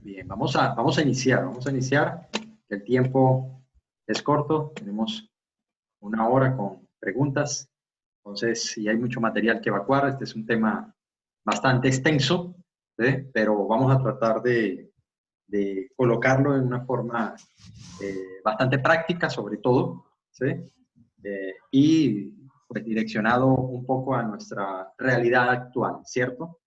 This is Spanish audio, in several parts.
Bien, vamos a iniciar. El tiempo es corto, tenemos una hora con preguntas, entonces si hay mucho material que evacuar, este es un tema bastante extenso, ¿sí? Pero vamos a tratar de colocarlo en una forma bastante práctica, sobre todo, ¿sí? Y pues direccionado un poco a nuestra realidad actual, ¿cierto?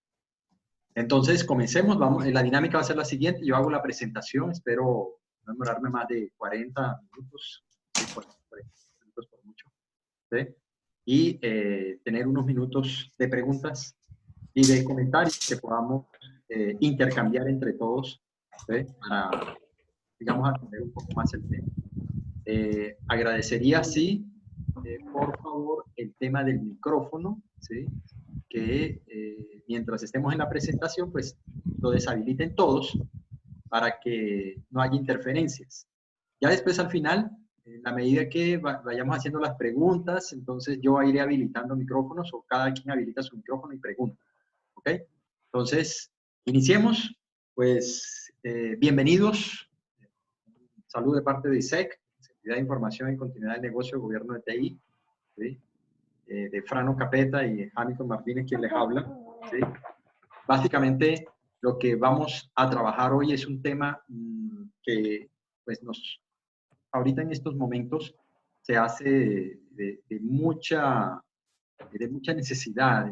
Entonces, comencemos. La dinámica va a ser la siguiente. Yo hago la presentación, espero no demorarme más de 40 minutos, sí, 40 minutos por mucho, ¿sí? Y tener unos minutos de preguntas y de comentarios que podamos intercambiar entre todos, ¿sí? Para, digamos, atender un poco más el tema. Agradecería, sí, por favor, el tema del micrófono, ¿sí? Que mientras estemos en la presentación, pues lo deshabiliten todos para que no haya interferencias. Ya después al final, en la medida que vayamos haciendo las preguntas, entonces yo iré habilitando micrófonos o cada quien habilita su micrófono y pregunta. ¿Ok? Entonces, iniciemos. Pues bienvenidos. Salud de parte de ISEC, Seguridad de Información y Continuidad de Negocio, Gobierno de TI, ¿sí? De Frano Capeta y Hamilton Martínez, quien les habla, ¿sí? Básicamente, lo que vamos a trabajar hoy es un tema que, pues, ahorita en estos momentos se hace de mucha necesidad,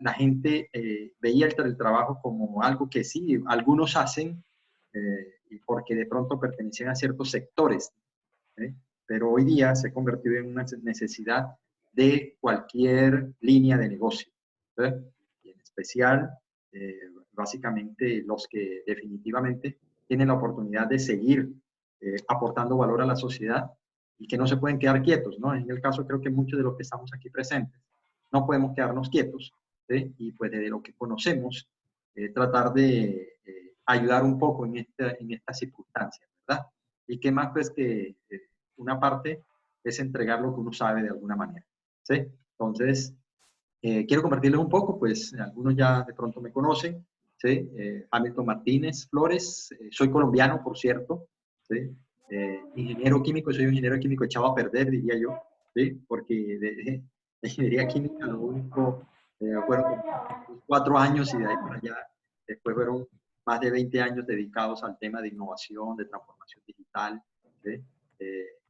la gente veía el teletrabajo como algo que sí, algunos hacen, y porque de pronto pertenecían a ciertos sectores, ¿eh? Pero hoy día se ha convertido en una necesidad de cualquier línea de negocio, ¿eh? Y en especial, básicamente, los que definitivamente tienen la oportunidad de seguir aportando valor a la sociedad y que no se pueden quedar quietos, ¿no? En el caso, creo que muchos de los que estamos aquí presentes no podemos quedarnos quietos, ¿sí? Y pues desde lo que conocemos, tratar de ayudar un poco en estas circunstancias, ¿verdad? Y qué más pues que una parte es entregar lo que uno sabe de alguna manera, ¿sí? Entonces, quiero compartirles un poco, pues algunos ya de pronto me conocen, ¿sí? Hamilton Martínez Flores, soy colombiano, por cierto, ¿sí? Ingeniero químico, soy un ingeniero químico echado a perder, diría yo, ¿sí? Porque de ingeniería química lo único fueron 4 años y de ahí para allá, después fueron más de 20 años dedicados al tema de innovación, de transformación digital, ¿sí?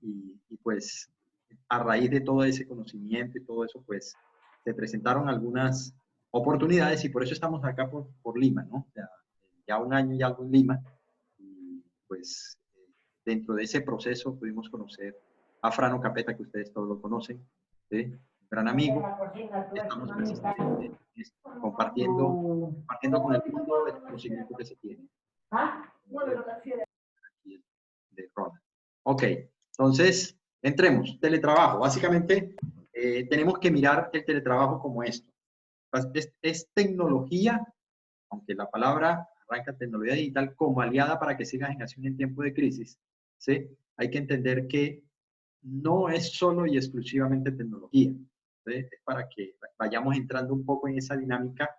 Y pues a raíz de todo ese conocimiento y todo eso, pues se presentaron algunas oportunidades y por eso estamos acá por Lima, ¿no? Ya un año y algo en Lima y pues dentro de ese proceso pudimos conocer a Frano Capeta, que ustedes todos lo conocen, ¿sí? Un gran amigo. Estamos precisamente compartiendo con el mundo el conocimiento que se tiene. Aquí de Ronald. Ok, entonces, entremos. Teletrabajo. Básicamente, tenemos que mirar el teletrabajo como esto. Es tecnología, aunque la palabra arranca tecnología digital como aliada para que sigas en acción en tiempo de crisis, ¿sí? Hay que entender que no es solo y exclusivamente tecnología, ¿sí? Es para que vayamos entrando un poco en esa dinámica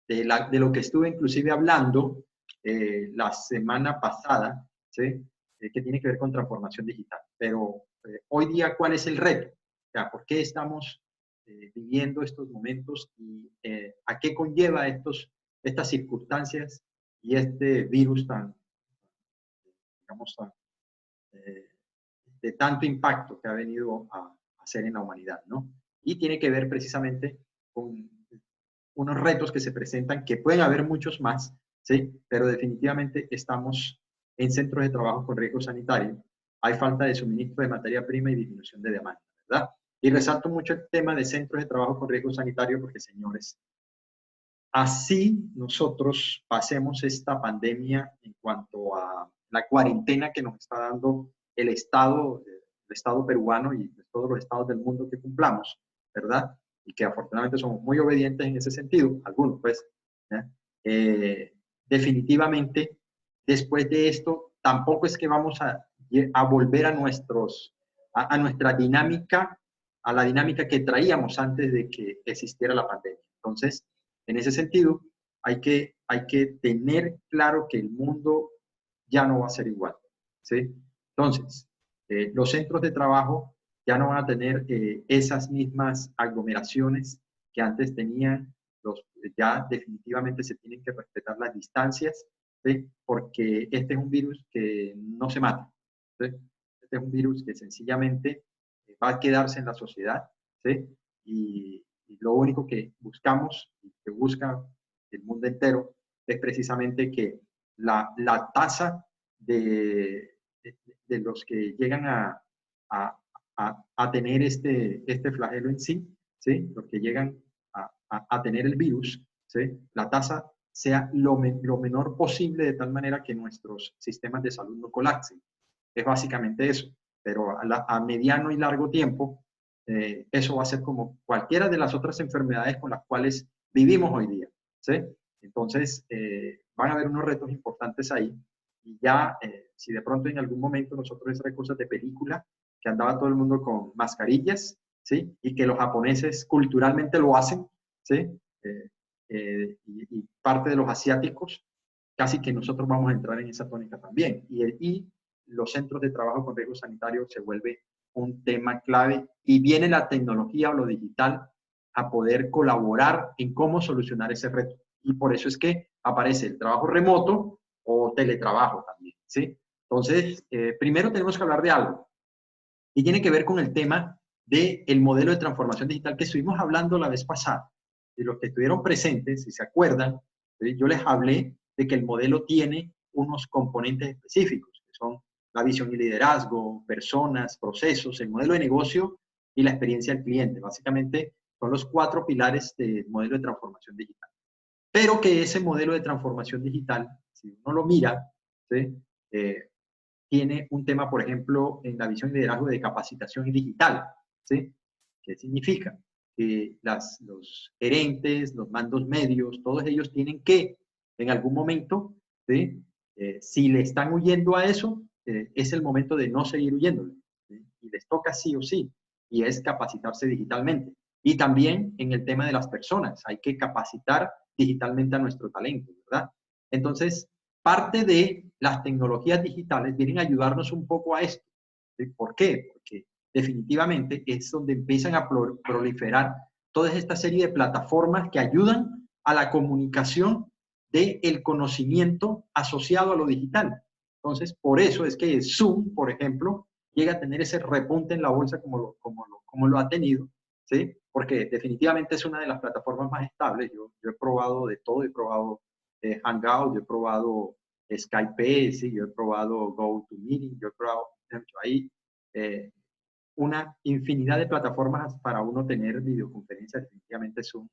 de lo que estuve inclusive hablando la semana pasada, ¿sí? Que tiene que ver con transformación digital. Pero hoy día, ¿cuál es el reto? O sea, ¿por qué estamos viviendo estos momentos y a qué conlleva estas circunstancias y este virus tan, digamos, eh, de tanto impacto que ha venido a hacer en la humanidad, ¿no? Y tiene que ver precisamente con unos retos que se presentan, que pueden haber muchos más, ¿sí? Pero definitivamente estamos en centros de trabajo con riesgo sanitario, hay falta de suministro de materia prima y disminución de demanda, ¿verdad? Y resalto mucho el tema de centros de trabajo con riesgo sanitario porque, señores, así nosotros pasemos esta pandemia en cuanto a la cuarentena que nos está dando el Estado peruano y todos los estados del mundo que cumplamos, ¿verdad? Y que afortunadamente somos muy obedientes en ese sentido, algunos pues, ¿eh? Definitivamente, después de esto, tampoco es que vamos a volver a nuestra dinámica, a la dinámica que traíamos antes de que existiera la pandemia. Entonces, en ese sentido, hay que hay que tener claro que el mundo ya no va a ser igual, ¿sí? Entonces, los centros de trabajo ya no van a tener esas mismas aglomeraciones que antes tenían. Ya definitivamente se tienen que respetar las distancias, ¿sí? Porque este es un virus que no se mata, ¿sí? Este es un virus que sencillamente va a quedarse en la sociedad, ¿sí? Y lo único que buscamos y que busca el mundo entero es precisamente que la tasa de los que llegan a, a tener este flagelo en sí, ¿sí? Los que llegan a tener el virus, ¿sí? La tasa sea lo menor posible de tal manera que nuestros sistemas de salud no colapsen. Es básicamente eso, pero a mediano y largo tiempo, eso va a ser como cualquiera de las otras enfermedades con las cuales vivimos hoy día, ¿sí? Entonces, van a haber unos retos importantes ahí y ya, si de pronto en algún momento nosotros esas cosas de película, que andaba todo el mundo con mascarillas, ¿sí? Y que los japoneses culturalmente lo hacen, ¿sí? Y parte de los asiáticos, casi que nosotros vamos a entrar en esa tónica también. Y los centros de trabajo con riesgo sanitario se vuelve un tema clave y viene la tecnología o lo digital a poder colaborar en cómo solucionar ese reto. Y por eso es que aparece el trabajo remoto o teletrabajo también, ¿sí? Entonces, primero tenemos que hablar de algo y tiene que ver con el tema del modelo de transformación digital que estuvimos hablando la vez pasada. De los que estuvieron presentes, si se acuerdan, yo les hablé de que el modelo tiene unos componentes específicos, que son la visión y liderazgo, personas, procesos, el modelo de negocio y la experiencia del cliente. Básicamente son los 4 pilares del modelo de transformación digital. Pero que ese modelo de transformación digital, si uno lo mira, ¿sí? Tiene un tema, por ejemplo, en la visión y liderazgo de capacitación y digital, ¿sí? ¿Qué significa? Que los gerentes, los mandos medios, todos ellos tienen que, en algún momento, ¿sí? Si le están huyendo a eso, es el momento de no seguir huyéndole, ¿sí? Y les toca sí o sí, y es capacitarse digitalmente. Y también en el tema de las personas, hay que capacitar digitalmente a nuestro talento, ¿verdad? Entonces, parte de las tecnologías digitales vienen a ayudarnos un poco a esto. ¿Por qué? Porque definitivamente es donde empiezan a proliferar toda esta serie de plataformas que ayudan a la comunicación del conocimiento asociado a lo digital. Entonces, por eso es que Zoom, por ejemplo, llega a tener ese repunte en la bolsa como lo ha tenido, ¿sí? Porque definitivamente es una de las plataformas más estables. Yo he probado de todo, he probado Hangout, yo he probado Skype, sí, yo he probado GoToMeeting, yo he probado ahí una infinidad de plataformas para uno tener videoconferencias. Definitivamente Zoom,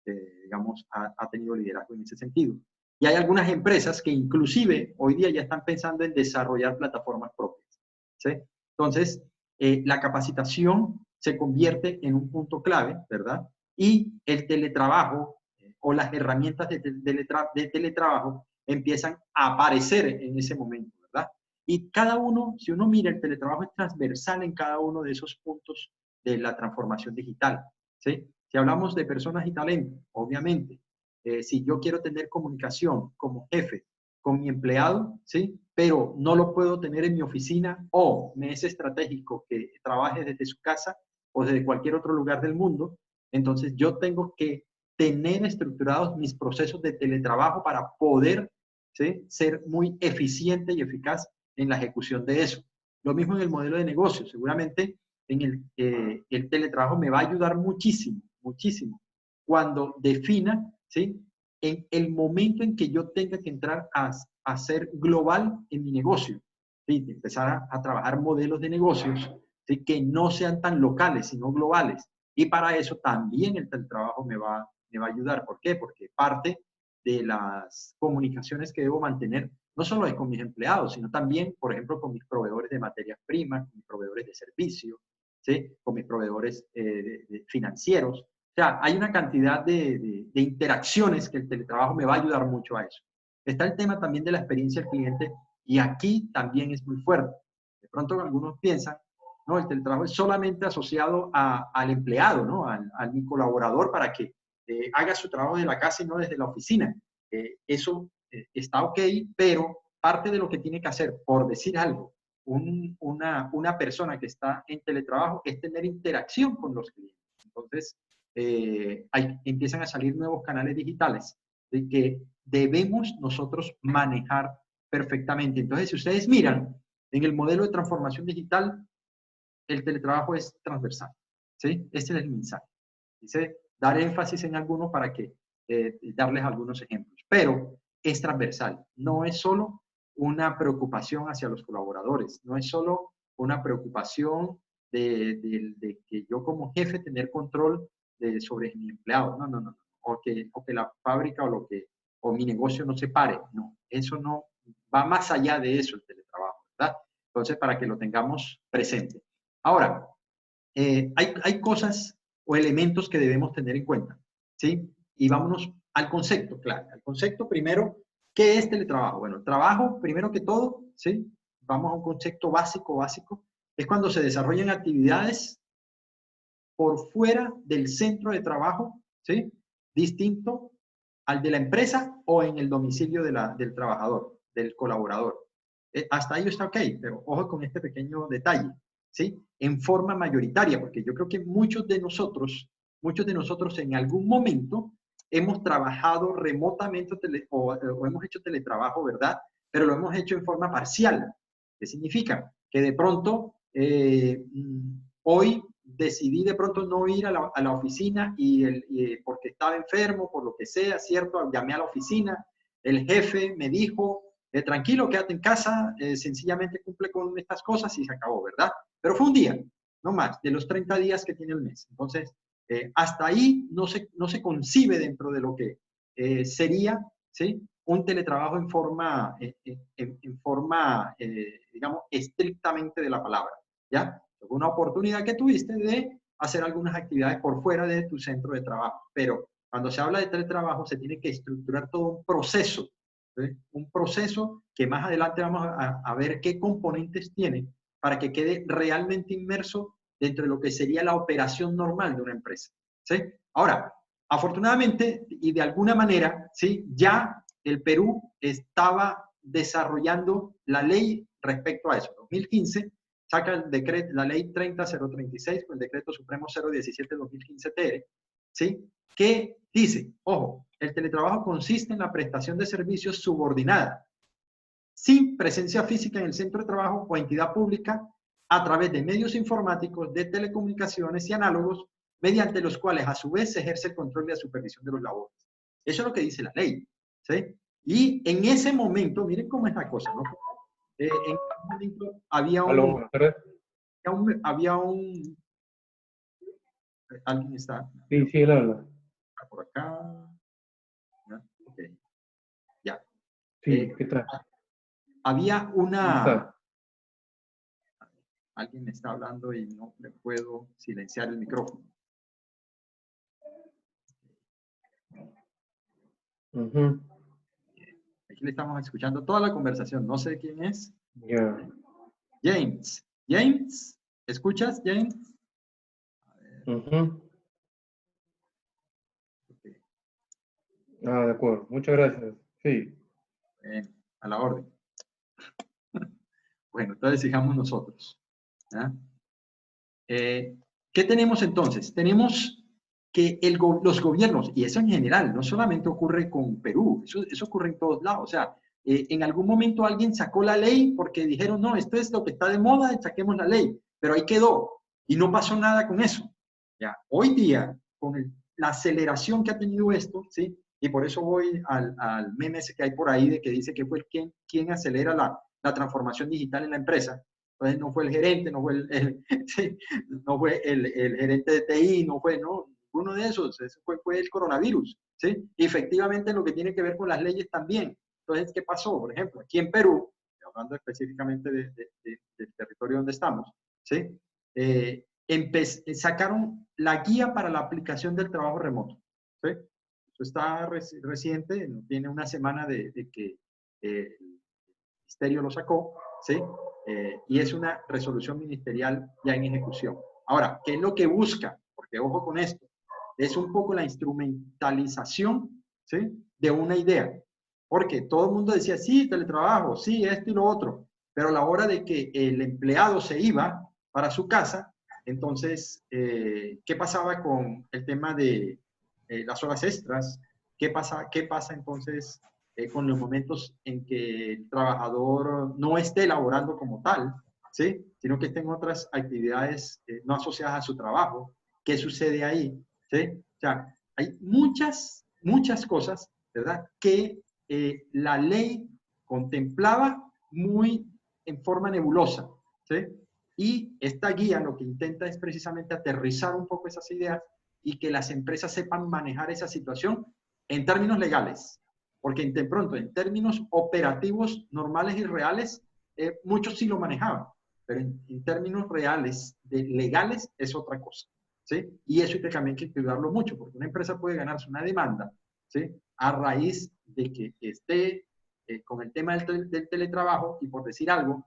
digamos, ha tenido liderazgo en ese sentido. Y hay algunas empresas que inclusive hoy día ya están pensando en desarrollar plataformas propias, ¿sí? Entonces, la capacitación se convierte en un punto clave, ¿verdad? Y el teletrabajo o las herramientas de teletrabajo empiezan a aparecer en ese momento, ¿verdad? Y cada uno, si uno mira, el teletrabajo es transversal en cada uno de esos puntos de la transformación digital, ¿sí? Si hablamos de personas y talento, obviamente, si yo quiero tener comunicación como jefe con mi empleado, ¿sí? Pero no lo puedo tener en mi oficina o me es estratégico que trabaje desde su casa o desde cualquier otro lugar del mundo, entonces yo tengo que tener estructurados mis procesos de teletrabajo para poder, ¿sí? Ser muy eficiente y eficaz en la ejecución de eso. Lo mismo en el modelo de negocio. Seguramente en el teletrabajo me va a ayudar muchísimo, muchísimo, cuando defina, ¿sí? En el momento en que yo tenga que entrar a ser global en mi negocio, ¿sí? De empezar a trabajar modelos de negocios, ¿sí? Que no sean tan locales, sino globales. Y para eso también el teletrabajo me va a ayudar. ¿Por qué? Porque parte de las comunicaciones que debo mantener no solo es con mis empleados, sino también, por ejemplo, con mis proveedores de materias primas, con mis proveedores de servicios, ¿sí? Con mis proveedores financieros. O sea, hay una cantidad de interacciones que el teletrabajo me va a ayudar mucho a eso. Está el tema también de la experiencia del cliente y aquí también es muy fuerte. De pronto algunos piensan, no, el teletrabajo es solamente asociado al empleado, ¿no? Al mi colaborador para que haga su trabajo de la casa y no desde la oficina. eso está ok, pero parte de lo que tiene que hacer, por decir algo, una persona que está en teletrabajo es tener interacción con los clientes. Entonces, empiezan a salir nuevos canales digitales de que debemos nosotros manejar perfectamente. Entonces, si ustedes miran en el modelo de transformación digital, el teletrabajo es transversal, ¿sí? Este es el mensaje. Dice, dar énfasis en algunos para que darles algunos ejemplos, pero es transversal, no es solo una preocupación hacia los colaboradores, no es solo una preocupación de que yo como jefe tener control sobre mi empleado, no, no, no, o que la fábrica o mi negocio no se pare, no, eso no, va más allá de eso el teletrabajo, ¿verdad? Entonces, para que lo tengamos presente. Ahora, hay cosas o elementos que debemos tener en cuenta, ¿sí? Y vámonos al concepto, claro. Al concepto primero, ¿qué es teletrabajo? Bueno, el trabajo, primero que todo, ¿sí? Vamos a un concepto básico, es cuando se desarrollan actividades por fuera del centro de trabajo, ¿sí? Distinto al de la empresa o en el domicilio del trabajador, del colaborador. Hasta ahí está ok, pero ojo con este pequeño detalle, ¿sí? En forma mayoritaria, porque yo creo que muchos de nosotros en algún momento hemos trabajado remotamente o hemos hecho teletrabajo, ¿verdad? Pero lo hemos hecho en forma parcial. ¿Qué significa? Que de pronto hoy decidí de pronto no ir a la oficina porque estaba enfermo, por lo que sea, ¿cierto? Llamé a la oficina, el jefe me dijo, tranquilo, quédate en casa, sencillamente cumple con estas cosas y se acabó, ¿verdad? Pero fue un día, no más, de los 30 días que tiene el mes. Entonces, hasta ahí no se concibe dentro de lo que sería, ¿sí? Un teletrabajo en forma digamos, estrictamente de la palabra, ¿ya? Una oportunidad que tuviste de hacer algunas actividades por fuera de tu centro de trabajo. Pero cuando se habla de teletrabajo, se tiene que estructurar todo un proceso, ¿sí? Un proceso que más adelante vamos a ver qué componentes tiene para que quede realmente inmerso dentro de lo que sería la operación normal de una empresa, ¿sí? Ahora, afortunadamente y de alguna manera, ¿sí? Ya el Perú estaba desarrollando la ley respecto a eso. 2015 saca el decreto, la ley 30036 con el decreto supremo 017-2015-TR, ¿sí? Que dice, ojo, el teletrabajo consiste en la prestación de servicios subordinada, sin presencia física en el centro de trabajo o entidad pública, a través de medios informáticos, de telecomunicaciones y análogos, mediante los cuales a su vez se ejerce el control y la supervisión de los labores. Eso es lo que dice la ley, ¿sí? Y en ese momento, miren cómo es la cosa, ¿no? En ese momento Aló, buenas tardes. alguien está Sí, sí, él habla. por acá, ¿no? Okay. Ya. Sí, ¿qué tal? Había ¿Cómo está? alguien me está hablando y no le puedo silenciar el micrófono. Aquí le estamos escuchando toda la conversación. No sé quién es. Ya. James. James, ¿escuchas, James? Okay. De Okay. acuerdo. Muchas gracias. Sí. A la orden. Bueno, entonces sigamos nosotros. ¿Ya? ¿Qué tenemos entonces? Tenemos que los gobiernos, y eso en general, no solamente ocurre con Perú, eso ocurre en todos lados. O sea, en algún momento alguien sacó la ley porque dijeron, no, esto es lo que está de moda, saquemos la ley, pero ahí quedó y no pasó nada con eso. Ya, hoy día, con la aceleración que ha tenido esto, ¿sí? Y por eso voy al meme ese que hay por ahí de que dice que fue quien acelera la transformación digital en la empresa. Entonces no fue el gerente, no fue sí, no fue el gerente de TI, no fue, no, uno de esos, eso fue el coronavirus, ¿sí? Y efectivamente lo que tiene que ver con las leyes también. Entonces, ¿qué pasó? Por ejemplo, aquí en Perú, hablando específicamente del territorio donde estamos, ¿sí? Sacaron la guía para la aplicación del trabajo remoto, ¿sí? Eso está reciente, tiene una semana de que el ministerio lo sacó, ¿sí? Y es una resolución ministerial ya en ejecución. Ahora, ¿qué es lo que busca? Porque ojo con esto, es un poco la instrumentalización, ¿sí? de una idea, porque todo el mundo decía, sí, teletrabajo, sí, esto y lo otro, pero a la hora de que el empleado se iba para su casa, entonces, ¿qué pasaba con el tema de las horas extras? ¿Qué pasa entonces con los momentos en que el trabajador no esté laborando como tal, ¿sí? Sino que esté en otras actividades no asociadas a su trabajo? ¿Qué sucede ahí? ¿Sí? O sea, hay muchas cosas, ¿verdad?, que la ley contemplaba muy en forma nebulosa, ¿sí? Y esta guía lo que intenta es precisamente aterrizar un poco esas ideas y que las empresas sepan manejar esa situación en términos legales, porque de pronto en términos operativos normales y reales, muchos sí lo manejaban, pero en términos reales, legales, es otra cosa, ¿sí? Y eso también hay que cuidarlo mucho, porque una empresa puede ganarse una demanda, ¿sí?, a raíz de que esté con el tema del teletrabajo y, por decir algo,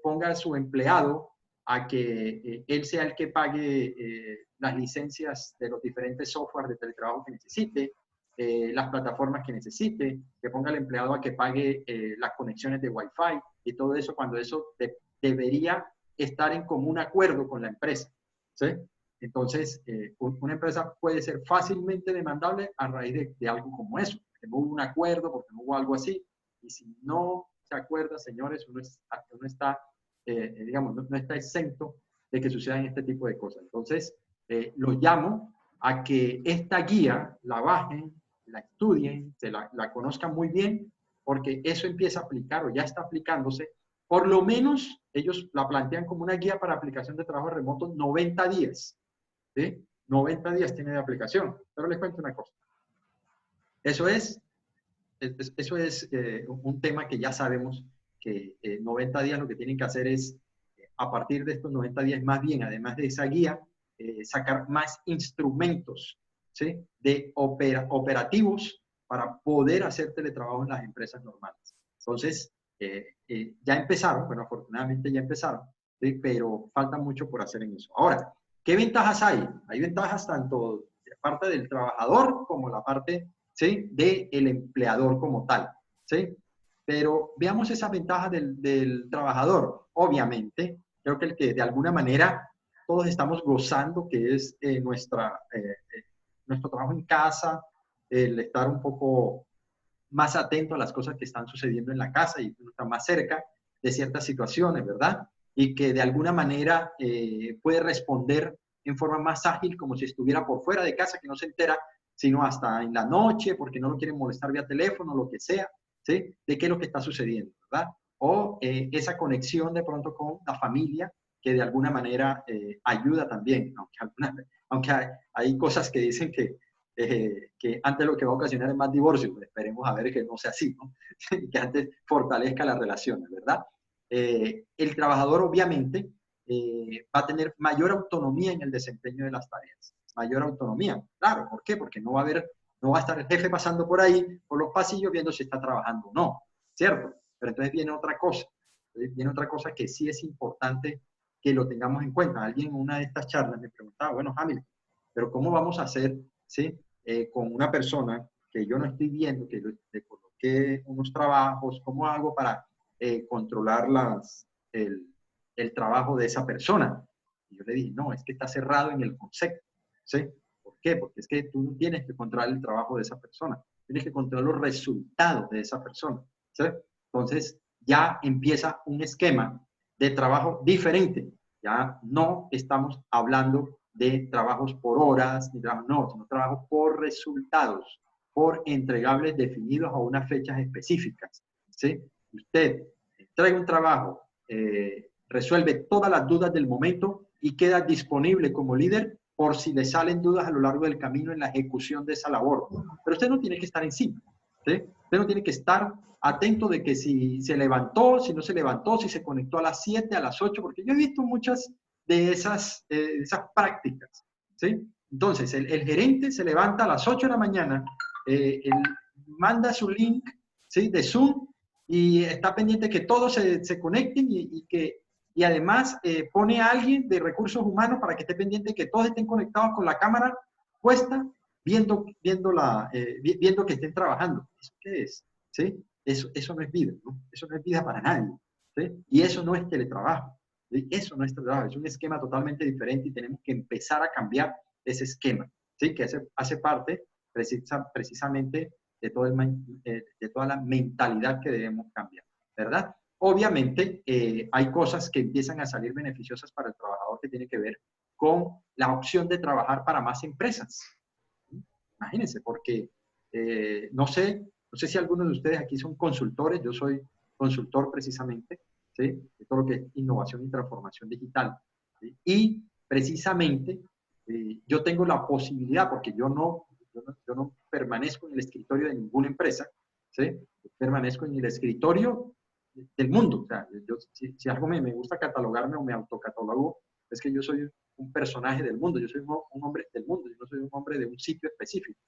ponga a su empleado a que él sea el que pague las licencias de los diferentes software de teletrabajo que necesite, las plataformas que necesite, que ponga al empleado a que pague las conexiones de Wi-Fi y todo eso, cuando eso debería estar en común acuerdo con la empresa, ¿sí? Entonces, una empresa puede ser fácilmente demandable a raíz de algo como eso, porque no hubo un acuerdo, porque no hubo algo así, y si no se acuerda, señores, uno está, digamos, no está exento de que sucedan este tipo de cosas. Entonces, los llamo a que esta guía la bajen, la estudien, la conozcan muy bien, porque eso empieza a aplicar o ya está aplicándose. Por lo menos ellos la plantean como una guía para aplicación de trabajo remoto 90 días. ¿Sí? 90 días tiene de aplicación. Pero les cuento una cosa. Eso es un tema que ya sabemos que 90 días lo que tienen que hacer es, a partir de estos 90 días, más bien, además de esa guía, sacar más instrumentos, ¿sí?, de operativos para poder hacer teletrabajo en las empresas normales. Entonces, ya empezaron, bueno, afortunadamente ya empezaron, ¿sí?, pero falta mucho por hacer en eso. Ahora, ¿qué ventajas hay? Hay ventajas tanto de parte del trabajador como la parte, ¿sí?, del empleador como tal, ¿sí? Pero veamos esas ventajas del trabajador. Obviamente, creo que el que de alguna manera todos estamos gozando, que es nuestro trabajo en casa, el estar un poco más atento a las cosas que están sucediendo en la casa y está más cerca de ciertas situaciones, ¿verdad? Y que de alguna manera puede responder en forma más ágil, como si estuviera por fuera de casa, que no se entera sino hasta en la noche, porque no lo quieren molestar vía teléfono, lo que sea, ¿sí?, de qué es lo que está sucediendo, ¿verdad? O esa conexión de pronto con la familia, que de alguna manera ayuda también, aunque hay cosas que dicen que antes lo que va a ocasionar es más divorcio, pues esperemos a ver que no sea así, ¿no? Que antes fortalezca las relaciones, ¿verdad? El trabajador obviamente va a tener mayor autonomía en el desempeño de las tareas, mayor autonomía, claro, ¿por qué? Porque no va a estar el jefe pasando por ahí, por los pasillos, viendo si está trabajando o no, ¿cierto? Pero entonces viene otra cosa que sí es importante que lo tengamos en cuenta. Alguien en una de estas charlas me preguntaba, bueno, Hamilton, pero ¿cómo vamos a hacer, ¿sí?, con una persona que yo no estoy viendo, que le coloqué unos trabajos, ¿cómo hago para controlar el trabajo de esa persona? Y yo le dije, no, es que está cerrado en el concepto, ¿sí? ¿Por qué? Porque es que tú no tienes que controlar el trabajo de esa persona, tienes que controlar los resultados de esa persona, ¿sí? Entonces ya empieza un esquema de trabajo diferente. Ya no estamos hablando de trabajos por horas, no, sino trabajo por resultados, por entregables definidos a unas fechas específicas, ¿sí? Usted entrega un trabajo, resuelve todas las dudas del momento y queda disponible como líder por si le salen dudas a lo largo del camino en la ejecución de esa labor. Pero usted no tiene que estar encima, ¿sí? Usted no tiene que estar atento de que si se levantó, si no se levantó, si se conectó a las 7, a las 8, porque yo he visto muchas de esas prácticas, ¿sí? Entonces, el gerente se levanta a las 8 de la mañana, manda su link, ¿sí?, de Zoom, y está pendiente que todos se conecten y además pone a alguien de recursos humanos para que esté pendiente que todos estén conectados con la cámara puesta viendo que estén trabajando. ¿Eso qué es? ¿Sí? Eso no es vida, ¿no? Eso no es vida para nadie. ¿Sí? Y eso no es teletrabajo. ¿Sí? Eso no es teletrabajo, es un esquema totalmente diferente y tenemos que empezar a cambiar ese esquema, ¿sí? Que hace parte precisamente de, de toda la mentalidad que debemos cambiar, ¿verdad? Obviamente, hay cosas que empiezan a salir beneficiosas para el trabajador que tiene que ver con la opción de trabajar para más empresas. Imagínense, porque no sé si algunos de ustedes aquí son consultores, yo soy consultor precisamente, ¿sí? De todo lo que es innovación y transformación digital. ¿Sí? Y precisamente yo tengo la posibilidad, porque yo no permanezco en el escritorio de ninguna empresa, ¿sí? Yo permanezco en el escritorio del mundo. O sea, si algo me gusta catalogarme o me autocatalogo, es que yo soy un personaje del mundo, yo soy un hombre del mundo, yo no soy un hombre de un sitio específico.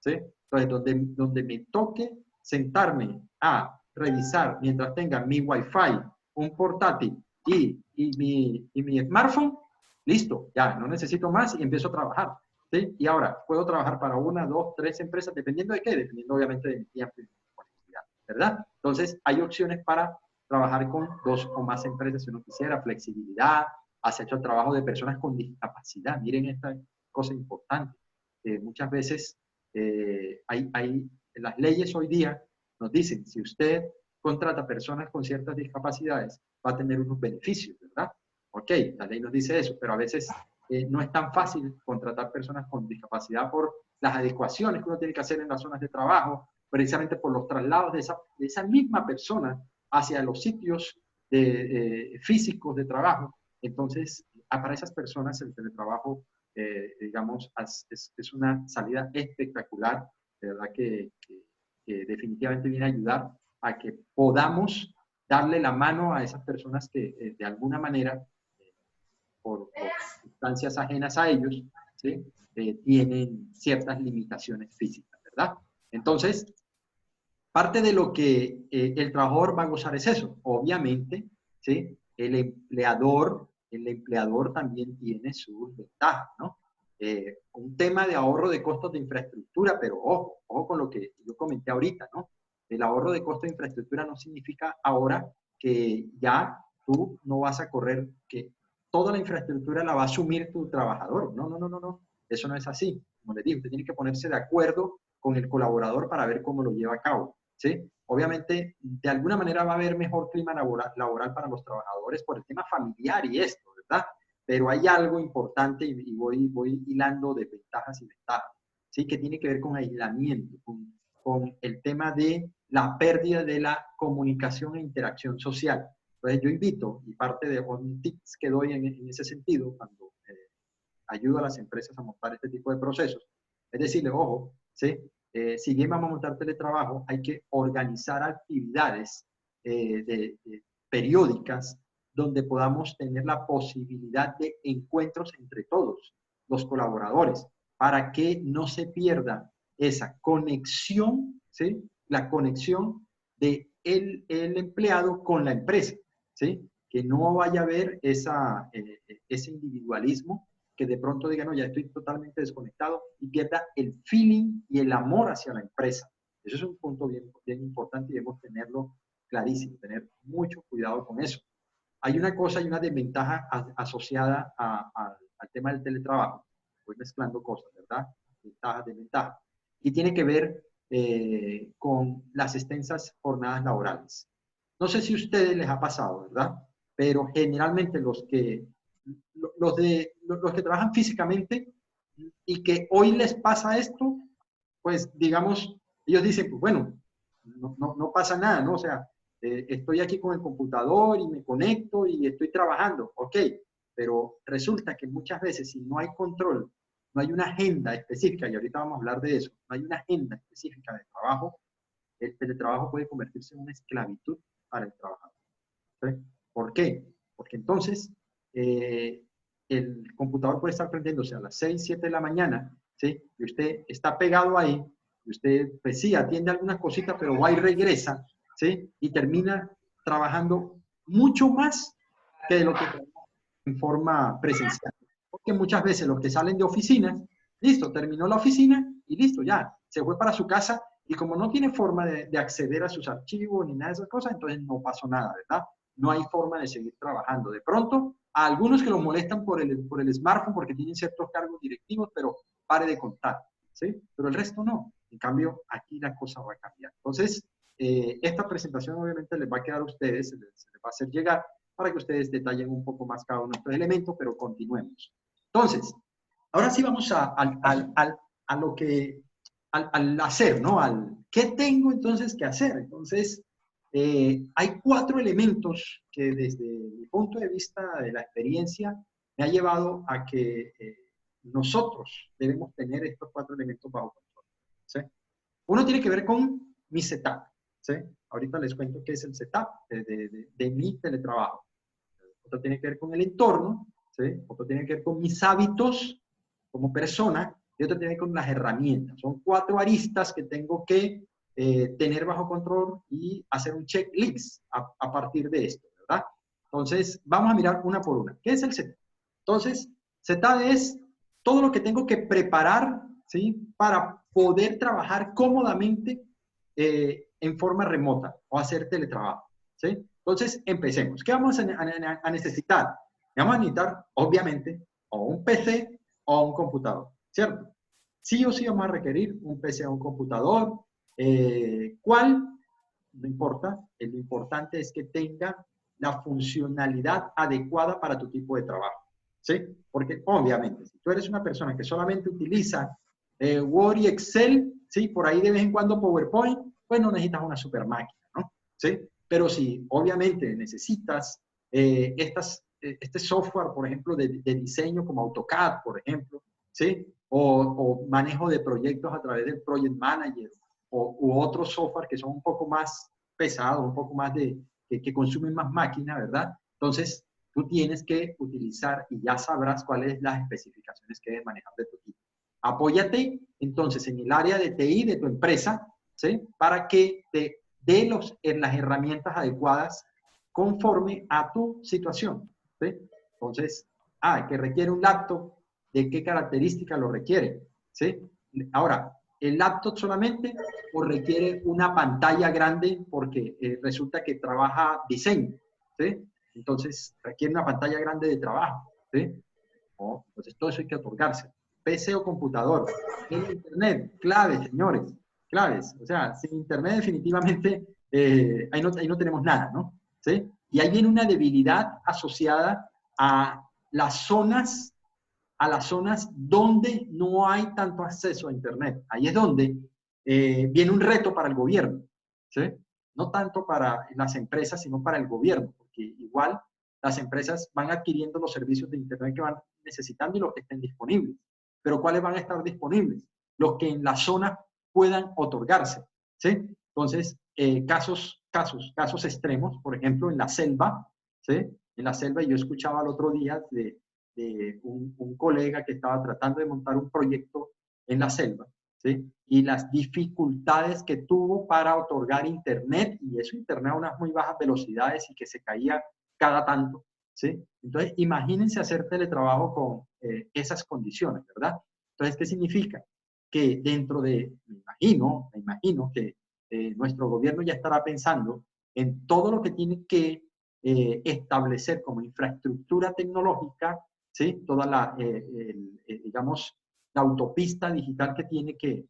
¿Sí? Entonces, donde me toque sentarme a revisar mientras tenga mi Wi-Fi, un portátil y mi smartphone, listo, ya no necesito más y empiezo a trabajar. ¿Sí? Y ahora puedo trabajar para una, dos, tres empresas, dependiendo de qué, dependiendo obviamente de mi tiempo y de mi disponibilidad, ¿verdad? Entonces, hay opciones para trabajar con dos o más empresas si uno quisiera, flexibilidad, has hecho el trabajo de personas con discapacidad. Miren esta cosa importante. Muchas veces las leyes hoy día nos dicen, si usted contrata personas con ciertas discapacidades, va a tener unos beneficios, ¿verdad? Ok, la ley nos dice eso, pero a veces no es tan fácil contratar personas con discapacidad por las adecuaciones que uno tiene que hacer en las zonas de trabajo, precisamente por los traslados de esa misma persona hacia los sitios físicos de trabajo. Entonces, para esas personas el teletrabajo, digamos, es una salida espectacular, de verdad que definitivamente viene a ayudar a que podamos darle la mano a esas personas que de alguna manera, por circunstancias ajenas a ellos, ¿sí? Tienen ciertas limitaciones físicas, ¿verdad? Entonces, parte de lo que el trabajador va a gozar es eso. Obviamente, ¿sí? El empleador también tiene sus ventajas, ¿no? Un tema de ahorro de costos de infraestructura, pero ojo con lo que yo comenté ahorita, ¿no? El ahorro de costos de infraestructura no significa ahora que ya tú no vas a correr, que toda la infraestructura la va a asumir tu trabajador. No, no, no, no, no. Eso no es así. Como les digo, usted tiene que ponerse de acuerdo con el colaborador para ver cómo lo lleva a cabo. ¿Sí? Obviamente, de alguna manera va a haber mejor clima laboral para los trabajadores por el tema familiar y esto, ¿verdad? Pero hay algo importante y voy hilando de ventajas y ventajas, ¿sí? Que tiene que ver con aislamiento, con el tema de la pérdida de la comunicación e interacción social. Entonces yo invito, y parte de un tips que doy en ese sentido, cuando ayudo a las empresas a montar este tipo de procesos, es decirle, ojo, ¿sí? Si bien vamos a montar teletrabajo, hay que organizar actividades periódicas donde podamos tener la posibilidad de encuentros entre todos los colaboradores para que no se pierda esa conexión, ¿sí? La conexión de el empleado con la empresa, ¿sí? Que no vaya a haber ese individualismo que de pronto diga, no, ya estoy totalmente desconectado y pierda el feeling y el amor hacia la empresa. Eso es un punto bien, bien importante y debemos tenerlo clarísimo, tener mucho cuidado con eso. Hay una cosa y una desventaja asociada al tema del teletrabajo. Voy mezclando cosas, ¿verdad? Ventajas, desventajas. Y tiene que ver con las extensas jornadas laborales. No sé si a ustedes les ha pasado, ¿verdad? Pero generalmente los que trabajan físicamente y que hoy les pasa esto, pues digamos, ellos dicen, pues bueno, no pasa nada, ¿no? O sea, estoy aquí con el computador y me conecto y estoy trabajando, ok, pero resulta que muchas veces si no hay control, no hay una agenda específica, y ahorita vamos a hablar de eso, no hay una agenda específica de trabajo, el teletrabajo puede convertirse en una esclavitud para el trabajador. ¿Sí? ¿Por qué? Porque entonces el computador puede estar prendiéndose a las 6, 7 de la mañana, ¿sí? Y usted está pegado ahí, y usted, pues sí, atiende algunas cositas, pero va y regresa, ¿sí? Y termina trabajando mucho más que de lo que en forma presencial. Porque muchas veces los que salen de oficinas, listo, terminó la oficina y listo, ya, se fue para su casa y como no tiene forma de acceder a sus archivos ni nada de esas cosas, entonces no pasó nada, ¿verdad? No hay forma de seguir trabajando. De pronto, a algunos que los molestan por el smartphone porque tienen ciertos cargos directivos, pero pare de contar, ¿sí? Pero el resto no. En cambio, aquí la cosa va a cambiar. Entonces, esta presentación obviamente les va a quedar a ustedes, se les va a hacer llegar para que ustedes detallen un poco más cada uno de estos elementos, pero continuemos. Entonces, ahora sí vamos a lo que, al hacer, ¿no? ¿Qué tengo entonces que hacer? Entonces, hay 4 elementos que desde mi punto de vista de la experiencia me ha llevado a que nosotros debemos tener estos 4 elementos bajo control, ¿sí? Uno tiene que ver con mi setup, ¿sí? Ahorita les cuento qué es el setup de mi teletrabajo. Otro tiene que ver con el entorno, ¿sí? Otro tiene que ver con mis hábitos como persona y otro tiene que ver con las herramientas. Son 4 aristas que tengo que tener bajo control y hacer un checklist a partir de esto, ¿verdad? Entonces, vamos a mirar una por una. ¿Qué es el setup? Entonces, setup es todo lo que tengo que preparar, ¿sí? Para poder trabajar cómodamente en forma remota o hacer teletrabajo, ¿sí? Entonces, empecemos. ¿Qué vamos a necesitar? Vamos a necesitar, obviamente, o un PC o un computador, ¿cierto? Sí o sí vamos a requerir un PC o un computador. ¿Cuál? No importa. Lo importante es que tenga la funcionalidad adecuada para tu tipo de trabajo, ¿sí? Porque, obviamente, si tú eres una persona que solamente utiliza Word y Excel, ¿sí? Por ahí de vez en cuando PowerPoint, pues no necesitas una super máquina, ¿no? ¿Sí? Pero si obviamente necesitas este software, por ejemplo, de diseño como AutoCAD, por ejemplo, ¿sí? O manejo de proyectos a través del Project Manager u otros software que son un poco más pesados, un poco más que consumen más máquina, ¿verdad? Entonces, tú tienes que utilizar y ya sabrás cuáles son las especificaciones que debes manejar de tu equipo. Apóyate entonces en el área de TI de tu empresa, ¿sí? Para que te dé las herramientas adecuadas conforme a tu situación, ¿sí? Entonces, que requiere un laptop, ¿de qué características lo requiere? ¿Sí? Ahora, ¿el laptop solamente o requiere una pantalla grande porque resulta que trabaja diseño? ¿Sí? Entonces, requiere una pantalla grande de trabajo, ¿sí? Entonces, todo eso hay que otorgarse. PC o computador. El Internet, claves, señores, claves. O sea, sin Internet definitivamente ahí no tenemos nada, ¿no? ¿Sí? Y ahí viene una debilidad asociada a las zonas donde no hay tanto acceso a Internet. Ahí es donde viene un reto para el gobierno, ¿sí? No tanto para las empresas, sino para el gobierno, porque igual las empresas van adquiriendo los servicios de Internet que van necesitando y los que estén disponibles. Pero ¿cuáles van a estar disponibles? Los que en la zona puedan otorgarse, ¿sí? Entonces, casos extremos, por ejemplo, en la selva, ¿sí? En la selva, yo escuchaba el otro día de un colega que estaba tratando de montar un proyecto en la selva, ¿sí? Y las dificultades que tuvo para otorgar Internet, y eso Internet a unas muy bajas velocidades y que se caía cada tanto, ¿sí? Entonces, imagínense hacer teletrabajo con esas condiciones, ¿verdad? Entonces, ¿qué significa? Que dentro de, me imagino que nuestro gobierno ya estará pensando en todo lo que tiene que establecer como infraestructura tecnológica, ¿sí? Toda digamos, la autopista digital que tiene que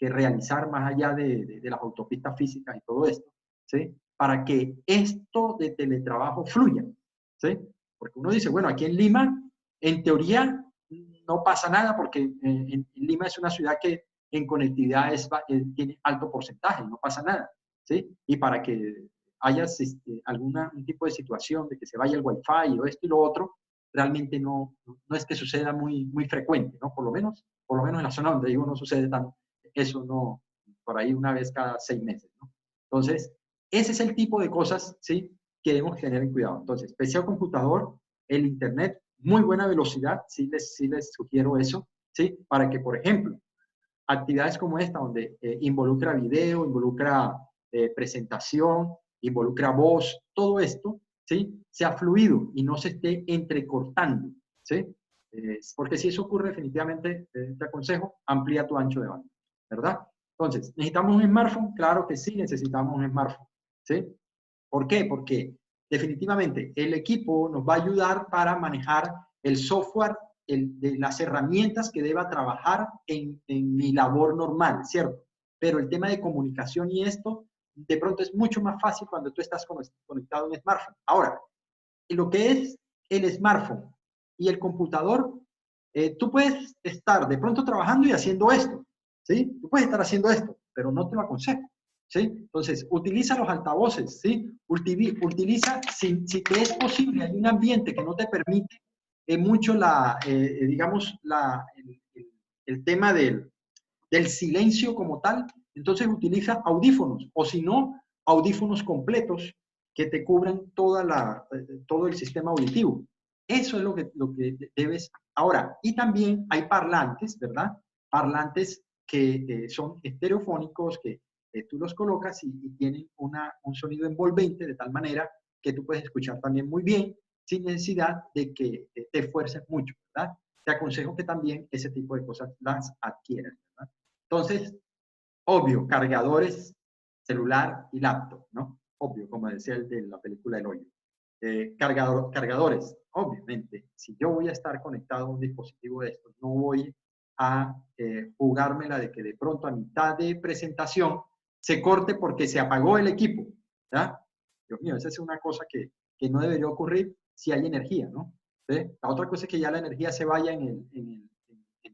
realizar más allá de las autopistas físicas y todo esto, ¿sí? Para que esto de teletrabajo fluya, ¿sí? Porque uno dice, bueno, aquí en Lima, en teoría, no pasa nada porque en Lima es una ciudad que en conectividad tiene alto porcentaje, no pasa nada, ¿sí? Y para que haya un tipo de situación de que se vaya el wifi o esto y lo otro, realmente no es que suceda muy frecuente, ¿no? Por lo menos en la zona donde vivo no sucede tanto, eso no, por ahí una vez cada 6 meses, ¿no? Entonces, ese es el tipo de cosas, ¿sí? Que debemos tener en cuidado. Entonces, PC o computador, el Internet, muy buena velocidad, sí les sugiero eso, ¿sí? Para que, por ejemplo, actividades como esta, donde involucra video, involucra presentación, involucra voz, todo esto, ¿sí? Sea fluido y no se esté entrecortando, ¿sí? Porque si eso ocurre, definitivamente te aconsejo, amplía tu ancho de banda, ¿verdad? Entonces, ¿necesitamos un smartphone? Claro que sí, necesitamos un smartphone, ¿sí? ¿Por qué? Porque definitivamente el equipo nos va a ayudar para manejar el software, de las herramientas que deba trabajar en mi labor normal, ¿cierto? Pero el tema de comunicación y esto, de pronto es mucho más fácil cuando tú estás conectado a un smartphone. Ahora, en lo que es el smartphone y el computador, tú puedes estar de pronto trabajando y haciendo esto, ¿sí? Tú puedes estar haciendo esto, pero no te lo aconsejo, ¿sí? Entonces, utiliza los altavoces, ¿sí? Utiliza, si te es posible, hay un ambiente que no te permite mucho digamos, el tema del silencio como tal, entonces utiliza audífonos, o si no, audífonos completos que te cubran todo el sistema auditivo. Eso es lo que debes ahora. Y también hay parlantes, ¿verdad? Parlantes que son estereofónicos, que tú los colocas y tienen un sonido envolvente de tal manera que tú puedes escuchar también muy bien sin necesidad de que te esfuerces mucho, ¿verdad? Te aconsejo que también ese tipo de cosas las adquieras, ¿verdad? Entonces, obvio, cargadores, celular y laptop, ¿no? Obvio, como decía el de la película El Hoyo. Cargadores, obviamente, si yo voy a estar conectado a un dispositivo de estos, no voy a jugármela de que de pronto a mitad de presentación se corte porque se apagó el equipo, ¿ya? Dios mío, esa es una cosa que no debería ocurrir si hay energía, ¿no? ¿Sí? La otra cosa es que ya la energía se vaya en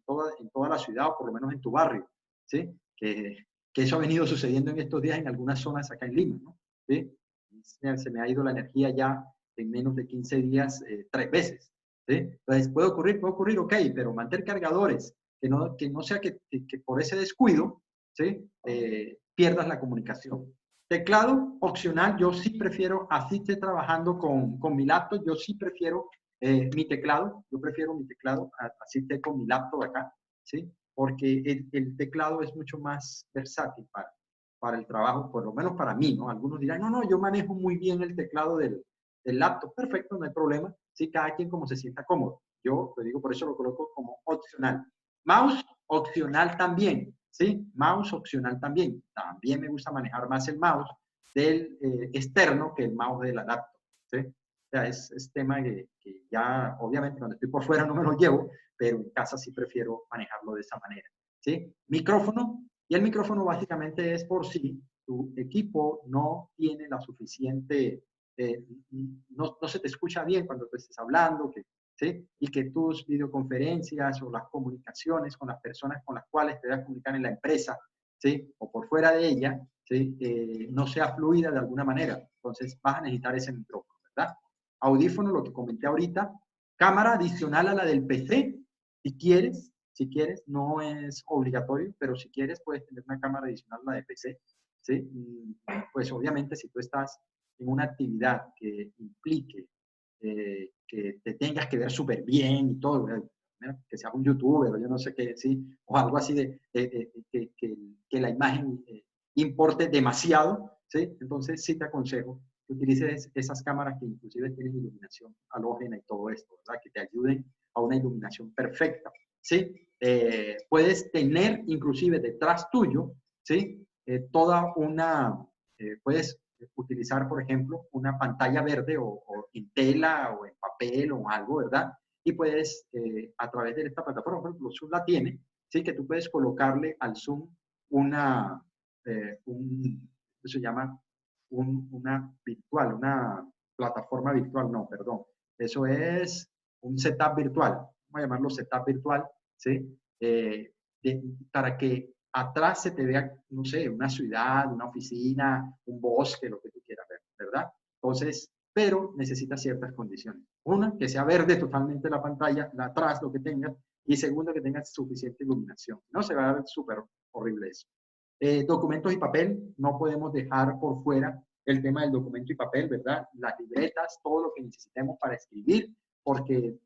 toda la ciudad o por lo menos en tu barrio, ¿sí? Que eso ha venido sucediendo en estos días en algunas zonas acá en Lima, ¿no? ¿Sí? Se me ha ido la energía ya en menos de 15 días 3 veces, ¿sí? Entonces, puede ocurrir, ok, pero mantener cargadores, que no sea que por ese descuido, ¿sí? Pierdas la comunicación. Teclado opcional, yo sí prefiero, así esté trabajando con mi laptop, yo sí prefiero mi teclado, así esté con mi laptop acá, ¿sí? Porque el teclado es mucho más versátil para el trabajo, por lo menos para mí, ¿no? Algunos dirán, no, yo manejo muy bien el teclado del laptop, perfecto, no hay problema, sí, cada quien como se sienta cómodo. Yo, te digo, por eso lo coloco como opcional. Mouse, opcional también, ¿sí? Mouse, opcional también. También me gusta manejar más el mouse del externo que el mouse de la laptop, ¿sí? O sea, es tema que ya, obviamente, cuando estoy por fuera no me lo llevo, pero en casa sí prefiero manejarlo de esa manera, ¿sí? Micrófono, y el micrófono básicamente es por si tu equipo no tiene la suficiente, no se te escucha bien cuando tú estés hablando, ¿sí? Y que tus videoconferencias o las comunicaciones con las personas con las cuales te vas a comunicar en la empresa, ¿sí? O por fuera de ella, ¿sí? No sea fluida de alguna manera. Entonces vas a necesitar ese micrófono, ¿verdad? Audífono, lo que comenté ahorita. Cámara adicional a la del PC, si quieres, no es obligatorio, pero si quieres puedes tener una cámara adicional a la de PC, ¿sí? Pues obviamente si tú estás en una actividad que implique que te tengas que ver súper bien y todo, ¿no? Que seas un youtuber o yo no sé qué, ¿sí? O algo así que la imagen importe demasiado, ¿sí? Entonces sí te aconsejo que utilices esas cámaras que inclusive tienen iluminación halógena y todo esto, ¿verdad? Que te ayuden a una iluminación perfecta, ¿sí? Puedes tener inclusive detrás tuyo, ¿sí? Toda puedes utilizar, por ejemplo, una pantalla verde o en tela o en papel o algo, ¿verdad? Y puedes, a través de esta plataforma, por ejemplo, Zoom la tiene, ¿sí? Que tú puedes colocarle al Zoom se llama una virtual, una plataforma virtual, no, perdón. Eso es un setup virtual, vamos a llamarlo setup virtual, ¿sí? Para que atrás se te vea, no sé, una ciudad, una oficina, un bosque, lo que tú quieras ver, ¿verdad? Entonces, pero necesitas ciertas condiciones. Una, que sea verde totalmente la pantalla, la atrás, lo que tengas, y segundo, que tengas suficiente iluminación. No se va a ver súper horrible eso. Documentos y papel, no podemos dejar por fuera el tema del documento y papel, ¿verdad? Las libretas, todo lo que necesitemos para escribir, porque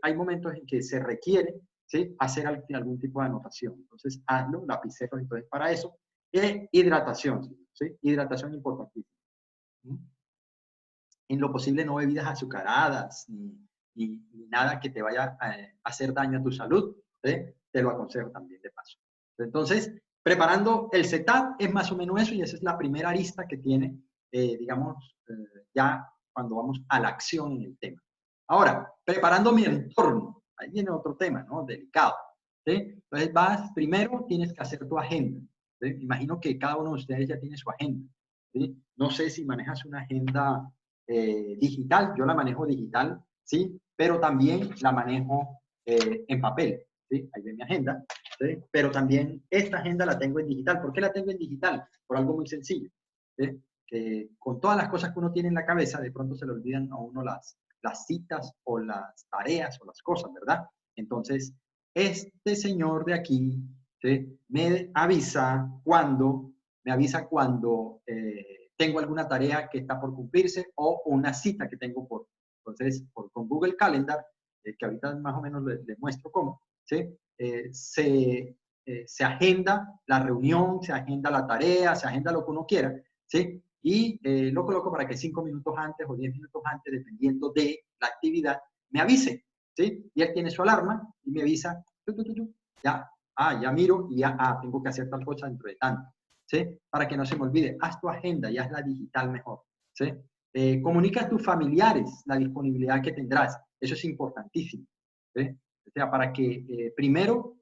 hay momentos en que se requiere, ¿sí? Hacer algún tipo de anotación. Entonces, hazlo, lapiceros, entonces, para eso. Hidratación, ¿sí? Hidratación importantísima. En lo posible, no bebidas azucaradas, ni nada que te vaya a hacer daño a tu salud, ¿sí? Te lo aconsejo también de paso. Entonces, preparando el setup es más o menos eso, y esa es la primera arista que tiene, digamos, ya cuando vamos a la acción en el tema. Ahora, preparando mi entorno, ahí viene otro tema, ¿no? Delicado, ¿sí? Entonces primero tienes que hacer tu agenda, ¿sí? Imagino que cada uno de ustedes ya tiene su agenda, ¿sí? No sé si manejas una agenda digital, yo la manejo digital, ¿sí? Pero también la manejo en papel, ¿sí? Ahí ven mi agenda, ¿sí? Pero también esta agenda la tengo en digital. ¿Por qué la tengo en digital? Por algo muy sencillo, ¿sí? Que con todas las cosas que uno tiene en la cabeza, de pronto se le olvidan a uno las citas o las tareas o las cosas, ¿verdad? Entonces, este señor de aquí, ¿sí? Me avisa cuando tengo alguna tarea que está por cumplirse o una cita que tengo entonces, con Google Calendar, que ahorita más o menos les muestro cómo, ¿sí? Se agenda la reunión, se agenda la tarea, se agenda lo que uno quiera, ¿sí? Y lo coloco para que 5 minutos antes o 10 minutos antes, dependiendo de la actividad, me avise, ¿sí? Y él tiene su alarma y me avisa, ya, ya miro y ya, tengo que hacer tal cosa dentro de tanto, ¿sí? Para que no se me olvide, haz tu agenda y hazla digital mejor, ¿sí? Comunica a tus familiares la disponibilidad que tendrás, eso es importantísimo, ¿sí? O sea, para que primero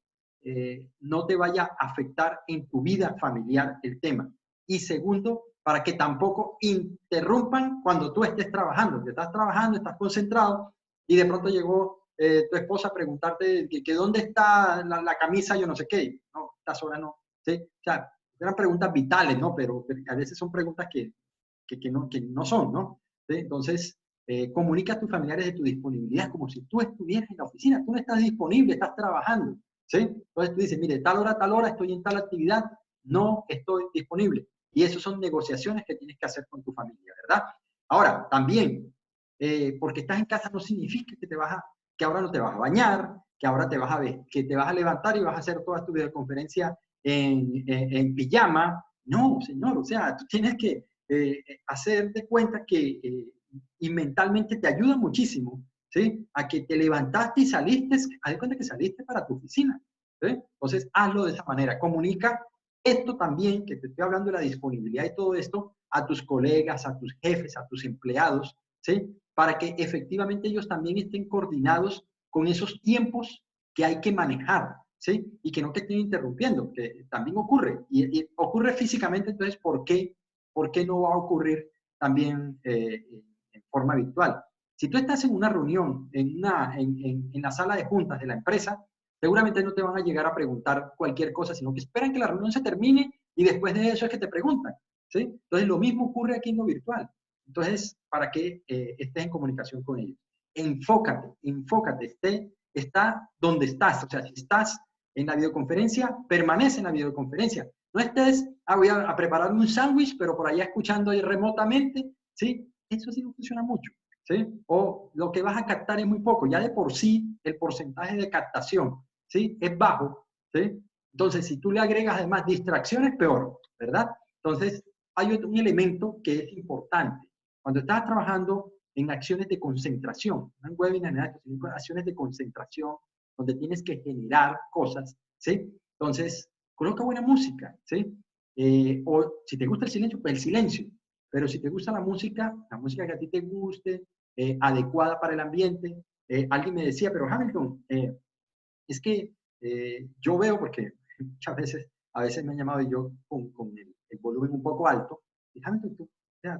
no te vaya a afectar en tu vida familiar el tema. Y segundo, para que tampoco interrumpan cuando tú estés trabajando, que estás trabajando, estás concentrado y de pronto llegó tu esposa a preguntarte que dónde está la camisa, yo no sé qué. No, estas horas no. ¿Sí? O sea, eran preguntas vitales, ¿no? Pero a veces son preguntas que no son, ¿no? ¿Sí? Entonces, comunica a tus familiares de tu disponibilidad como si tú estuvieras en la oficina, tú no estás disponible, estás trabajando, ¿sí? Entonces tú dices, mire, tal hora, estoy en tal actividad, no estoy disponible. Y eso son negociaciones que tienes que hacer con tu familia, ¿verdad? Ahora, también, porque estás en casa no significa que ahora no te vas a bañar, que ahora que te vas a levantar y vas a hacer toda tu videoconferencia en pijama. No, señor, o sea, tú tienes que hacer de cuenta que y mentalmente te ayuda muchísimo, ¿sí? A que te levantaste y saliste, haz de cuenta que saliste para tu oficina, ¿sí? Entonces, hazlo de esa manera. Comunica esto también, que te estoy hablando de la disponibilidad y todo esto, a tus colegas, a tus jefes, a tus empleados, ¿sí? Para que efectivamente ellos también estén coordinados con esos tiempos que hay que manejar, ¿sí? Y que no te estén interrumpiendo, que también ocurre. Y ocurre físicamente, entonces, ¿por qué no va a ocurrir también en forma virtual? Si tú estás en una reunión, en la sala de juntas de la empresa, seguramente no te van a llegar a preguntar cualquier cosa, sino que esperan que la reunión se termine y después de eso es que te preguntan, ¿sí? Entonces, lo mismo ocurre aquí en lo virtual. Entonces, para que estés en comunicación con ellos. Enfócate, está donde estás. O sea, si estás en la videoconferencia, permanece en la videoconferencia. No estés, voy a prepararme un sándwich, pero por allá escuchando ahí remotamente, ¿sí? Eso sí no funciona mucho, ¿sí? O lo que vas a captar es muy poco. Ya de por sí, el porcentaje de captación, ¿sí? Es bajo, ¿sí? Entonces, si tú le agregas además distracciones, peor, ¿verdad? Entonces, hay un elemento que es importante. Cuando estás trabajando en acciones de concentración, no en webinars, sino en acciones de concentración, donde tienes que generar cosas, ¿sí? Entonces, coloca buena música, ¿sí? O si te gusta el silencio, pues el silencio. Pero si te gusta la música que a ti te guste, adecuada para el ambiente. Alguien me decía, pero Hamilton, es que yo veo, porque muchas veces, a veces me han llamado y yo con el volumen un poco alto, y Hamilton, tú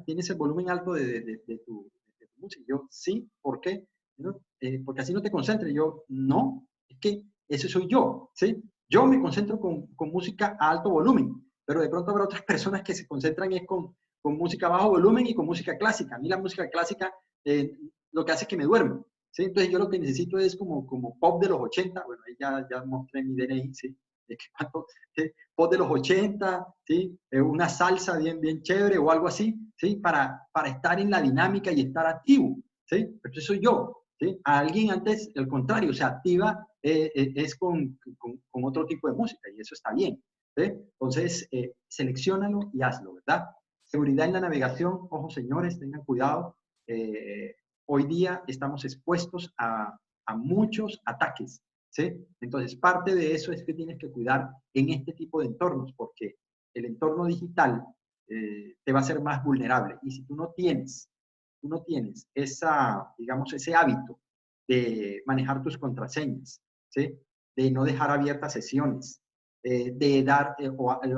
tienes el volumen alto de tu música. Y yo, sí, ¿por qué? ¿No? Porque así no te concentras. Y yo, no, es que ese soy yo, ¿sí? Yo me concentro con música a alto volumen, pero de pronto habrá otras personas que se concentran es con música a bajo volumen y con música clásica. A mí la música clásica lo que hace es que me duermo. ¿Sí? Entonces yo lo que necesito es como pop de los 80, bueno, ahí ya mostré mi DNI, ¿sí? ¿Sí? Pop de los 80, ¿sí? Una salsa bien chévere o algo así, ¿sí? Para estar en la dinámica y estar activo, ¿sí? Pero eso soy yo, ¿sí? A alguien antes, al contrario, se activa es con otro tipo de música y eso está bien, ¿sí? Entonces, selecciónalo y hazlo, ¿verdad? Seguridad en la navegación, ojo señores, tengan cuidado, hoy día estamos expuestos a muchos ataques, ¿sí? Entonces, parte de eso es que tienes que cuidar en este tipo de entornos, porque el entorno digital te va a ser más vulnerable. Y si tú no tienes esa, digamos, ese hábito de manejar tus contraseñas, ¿sí? De no dejar abiertas sesiones, de dar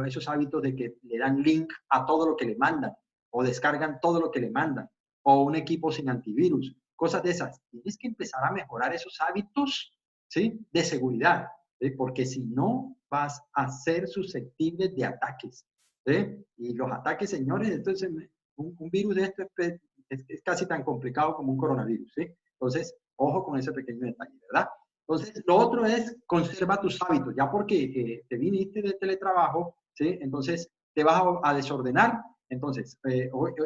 esos hábitos de que le dan link a todo lo que le mandan, o descargan todo lo que le mandan, o un equipo sin antivirus, cosas de esas. Tienes que empezar a mejorar esos hábitos, ¿sí? De seguridad, ¿sí? Porque si no, vas a ser susceptible de ataques, ¿sí? Y los ataques, señores, entonces un virus de esto es casi tan complicado como un coronavirus, ¿sí? Entonces, ojo con ese pequeño detalle, ¿verdad? Entonces, lo otro es conserva tus hábitos, ya porque te viniste de teletrabajo, ¿sí? Entonces, te vas a desordenar, entonces,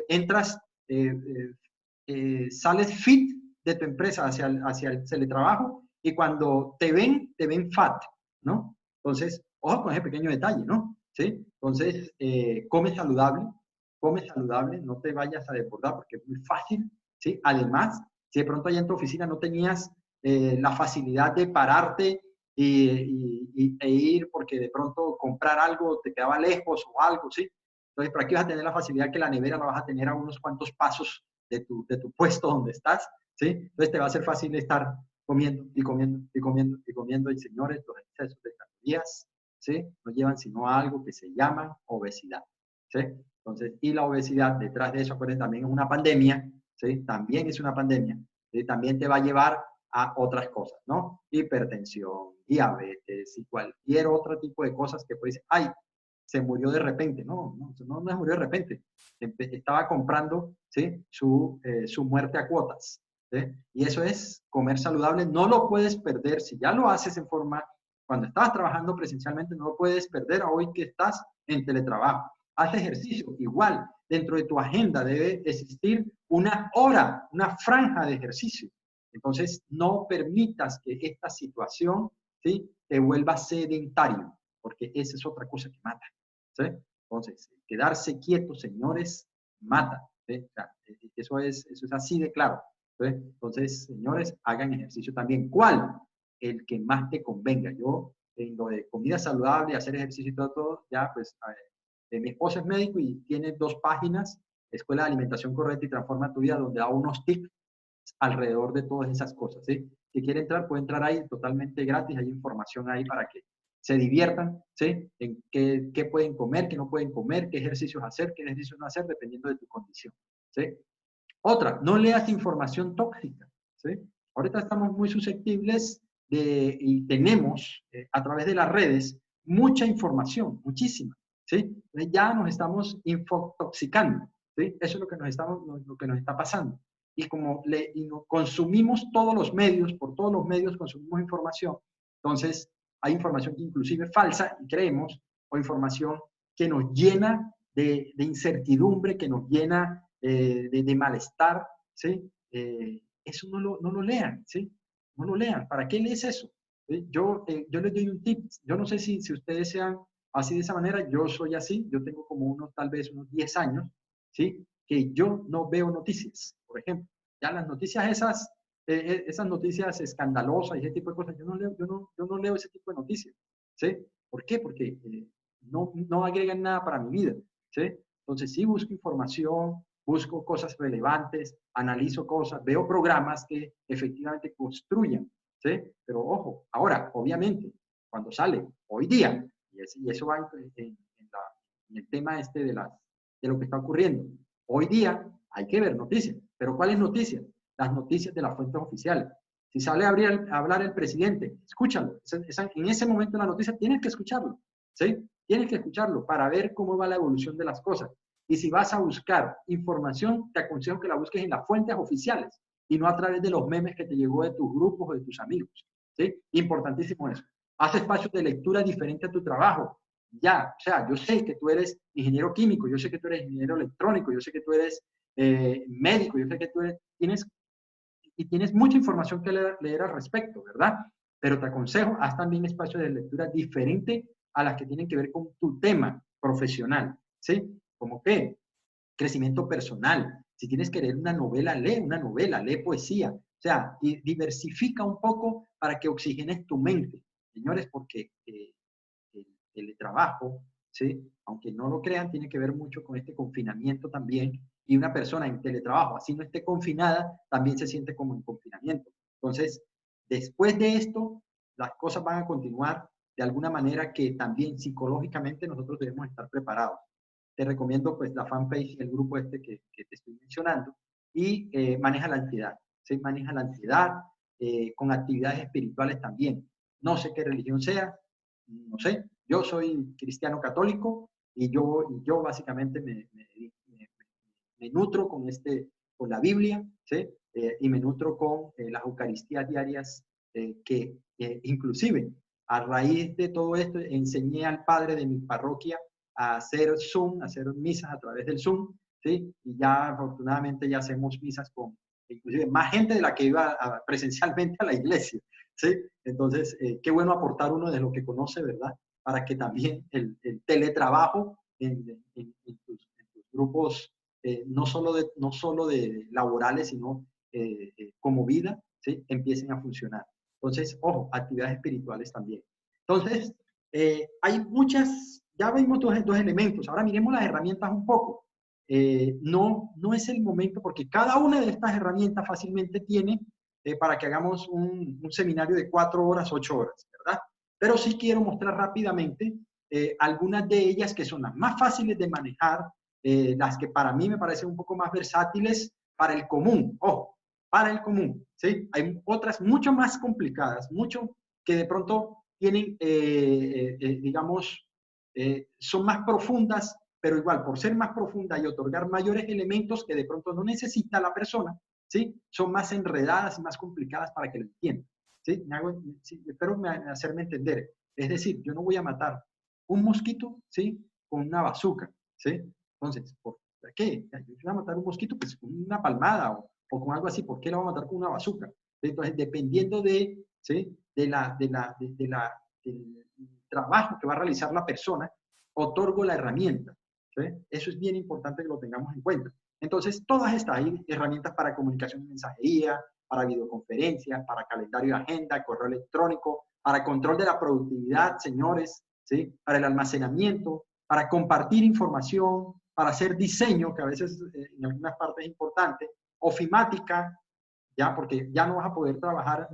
entras, sales fit de tu empresa hacia el teletrabajo y cuando te ven fat, ¿no? Entonces, ojo con ese pequeño detalle, ¿no? ¿Sí? Entonces, come saludable, no te vayas a desbordar porque es muy fácil, ¿sí? Además, si de pronto allá en tu oficina no tenías la facilidad de pararte e ir porque de pronto comprar algo te quedaba lejos o algo, ¿sí? Entonces, por aquí vas a tener la facilidad que la nevera la vas a tener a unos cuantos pasos de tu puesto donde estás, ¿sí? Entonces te va a ser fácil estar comiendo y comiendo y comiendo y comiendo. Y señores, los excesos de calorías, ¿sí? Nos llevan sino a algo que se llama obesidad, ¿sí? Entonces, y la obesidad, detrás de eso, acuérdense, también es una pandemia, ¿sí? También es una pandemia, ¿sí? También te va a llevar a otras cosas, ¿no? Hipertensión, diabetes y cualquier otro tipo de cosas que puedes decir, ay, se murió de repente. No se murió de repente. Estaba comprando, ¿sí? su muerte a cuotas, ¿sí? Y eso es comer saludable. No lo puedes perder. Si ya lo haces en forma, cuando estabas trabajando presencialmente, no lo puedes perder a hoy que estás en teletrabajo. Haz ejercicio. Igual, dentro de tu agenda debe existir una hora, una franja de ejercicio. Entonces, no permitas que esta situación, ¿sí? Te vuelva sedentario, porque esa es otra cosa que mata, ¿sí? Entonces, quedarse quieto, señores, mata, ¿sí? O sea, eso es así de claro, ¿sí? Entonces, señores, hagan ejercicio también. ¿Cuál? El que más te convenga. Yo, en lo de comida saludable, hacer ejercicio y todo, ya, pues, mi esposa es médico y tiene 2 páginas, Escuela de Alimentación Correcta y Transforma tu Vida, donde da unos tips alrededor de todas esas cosas, ¿sí? Si quiere entrar, puede entrar ahí totalmente gratis, hay información ahí para que se diviertan, ¿sí? En qué pueden comer, qué no pueden comer, qué ejercicios hacer, qué ejercicios no hacer, dependiendo de tu condición, ¿sí? Otra, no leas información tóxica, ¿sí? Ahorita estamos muy susceptibles y tenemos a través de las redes mucha información, muchísima, ¿sí? Ya nos estamos infotoxicando, ¿sí? Eso es lo que nos está pasando. Y como consumimos todos los medios, por todos los medios consumimos información, entonces hay información que inclusive falsa y creemos, o información que nos llena de incertidumbre, que nos llena de malestar, ¿sí? Eso no lo lean, ¿sí? No lo lean. ¿Para qué lees eso? ¿Sí? Yo les doy un tip. Yo no sé si ustedes sean así de esa manera. Yo soy así. Yo tengo como tal vez unos 10 años, ¿sí? Que yo no veo noticias, por ejemplo. Ya las noticias esas noticias escandalosas y ese tipo de cosas, yo no leo ese tipo de noticias, ¿sí? ¿Por qué? Porque no agregan nada para mi vida, ¿sí? Entonces sí busco información, busco cosas relevantes, analizo cosas, veo programas que efectivamente construyan, ¿sí? Pero ojo, ahora, obviamente, cuando sale hoy día, y eso va en el tema de lo que está ocurriendo, hoy día hay que ver noticias, pero ¿cuáles noticias? Las noticias de las fuentes oficiales. Si sale a hablar el presidente, escúchalo. En ese momento de la noticia tienes que escucharlo, ¿sí? Tienes que escucharlo para ver cómo va la evolución de las cosas. Y si vas a buscar información, te aconsejo que la busques en las fuentes oficiales y no a través de los memes que te llegó de tus grupos o de tus amigos, ¿sí? Importantísimo eso. Haz espacios de lectura diferente a tu trabajo. Ya, o sea, yo sé que tú eres ingeniero químico, yo sé que tú eres ingeniero electrónico, yo sé que tú eres médico, yo sé que tienes mucha información que leer al respecto, ¿verdad? Pero te aconsejo, haz también espacios de lectura diferente a las que tienen que ver con tu tema profesional, ¿sí? Como que crecimiento personal, Si tienes que leer una novela, lee poesía. O sea, diversifica un poco para que oxigenes tu mente, señores, porque el teletrabajo, ¿sí? Aunque no lo crean, tiene que ver mucho con este confinamiento también. Y una persona en teletrabajo, así no esté confinada, también se siente como en confinamiento. Entonces, después de esto, las cosas van a continuar de alguna manera que también psicológicamente nosotros debemos estar preparados. Te recomiendo pues la fanpage, el grupo este que te estoy mencionando, y maneja la ansiedad, ¿sí? Maneja la ansiedad con actividades espirituales también. No sé qué religión sea, no sé, yo soy cristiano católico y yo básicamente me nutro con la Biblia, ¿sí? Y me nutro con las Eucaristías diarias que inclusive a raíz de todo esto enseñé al padre de mi parroquia a hacer Zoom, a hacer misas a través del Zoom, ¿sí? Y ya afortunadamente ya hacemos misas con inclusive más gente de la que iba presencialmente a la iglesia, ¿sí? Entonces, qué bueno aportar uno de lo que conoce, ¿verdad? Para que también el teletrabajo en tus grupos, no solo de laborales, sino como vida, ¿sí? Empiecen a funcionar. Entonces, ojo, actividades espirituales también. Entonces, hay muchas, ya vimos dos elementos. Ahora miremos las herramientas un poco. No es el momento, porque cada una de estas herramientas fácilmente tiene para que hagamos un seminario de 4 horas, 8 horas, ¿verdad? Pero sí quiero mostrar rápidamente algunas de ellas que son las más fáciles de manejar, las que para mí me parecen un poco más versátiles para el común, ojo, para el común, ¿sí? Hay otras mucho más complicadas, mucho que de pronto tienen, digamos, son más profundas, pero igual, por ser más profunda y otorgar mayores elementos que de pronto no necesita la persona, ¿sí? Son más enredadas y más complicadas para que lo entiendan, ¿sí? Sí, espero hacerme entender. Es decir, yo no voy a matar un mosquito, ¿sí? Con una bazooka, ¿sí? Entonces, ¿por qué? Yo voy a matar un mosquito pues, con una palmada o con algo así. ¿Por qué lo voy a matar con una bazooka? Entonces, dependiendo ¿sí? del trabajo que va a realizar la persona, otorgo la herramienta, ¿sí? Eso es bien importante que lo tengamos en cuenta. Entonces, todas estas hay herramientas para comunicación y mensajería, para videoconferencias, para calendario de agenda, correo electrónico, para control de la productividad, señores, ¿sí? Para el almacenamiento, para compartir información, para hacer diseño, que a veces en algunas partes es importante, ofimática, ya, porque ya no vas a poder trabajar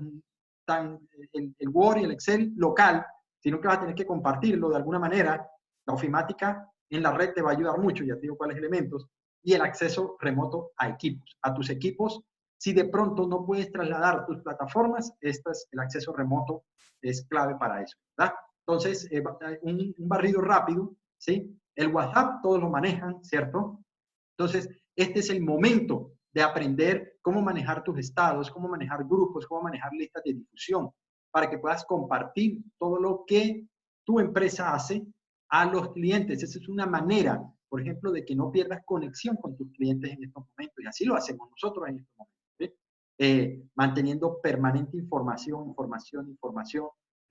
el Word y el Excel local, sino que vas a tener que compartirlo de alguna manera. La ofimática en la red te va a ayudar mucho, ya te digo cuáles elementos, y el acceso remoto a equipos, a tus equipos. Si de pronto no puedes trasladar tus plataformas, el acceso remoto es clave para eso, ¿verdad? Entonces, un barrido rápido, ¿sí? El WhatsApp todos lo manejan, ¿cierto? Entonces, este es el momento de aprender cómo manejar tus estados, cómo manejar grupos, cómo manejar listas de difusión, para que puedas compartir todo lo que tu empresa hace a los clientes. Esa es una manera, por ejemplo, de que no pierdas conexión con tus clientes en estos momentos. Y así lo hacemos nosotros en estos momentos, ¿sí? Manteniendo permanente información,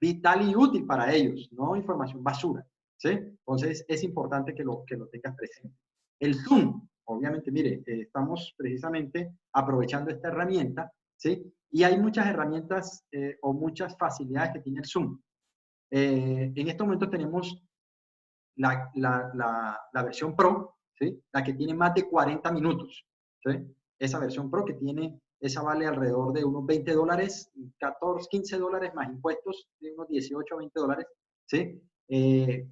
vital y útil para ellos, no información basura, ¿sí? Entonces, es importante que lo tengas presente. El Zoom, obviamente, mire, estamos precisamente aprovechando esta herramienta, ¿sí? Y hay muchas herramientas o muchas facilidades que tiene el Zoom. En este momento tenemos la versión Pro, ¿sí? La que tiene más de 40 minutos, ¿sí? Esa versión Pro esa vale alrededor de unos $20, 14, 15 dólares más impuestos, de unos 18 a 20 dólares, ¿sí?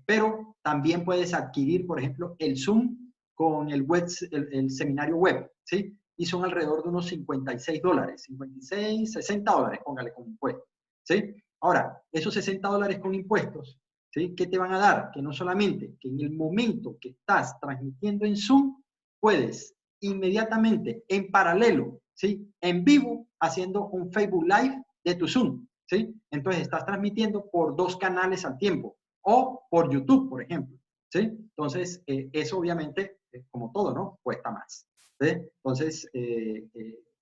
Pero también puedes adquirir, por ejemplo, el Zoom con el seminario web, ¿sí? Y son alrededor de unos 56 dólares, 56, 60 dólares, póngale con impuestos, ¿sí? Ahora, esos 60 dólares con impuestos, ¿sí? ¿Qué te van a dar? Que no solamente que en el momento que estás transmitiendo en Zoom, puedes inmediatamente, en paralelo, ¿sí? En vivo, haciendo un Facebook Live de tu Zoom, ¿sí? Entonces, estás transmitiendo por 2 canales al tiempo o por YouTube, por ejemplo, ¿sí? Entonces, eso obviamente, como todo, ¿no? Cuesta más, ¿sí? Entonces,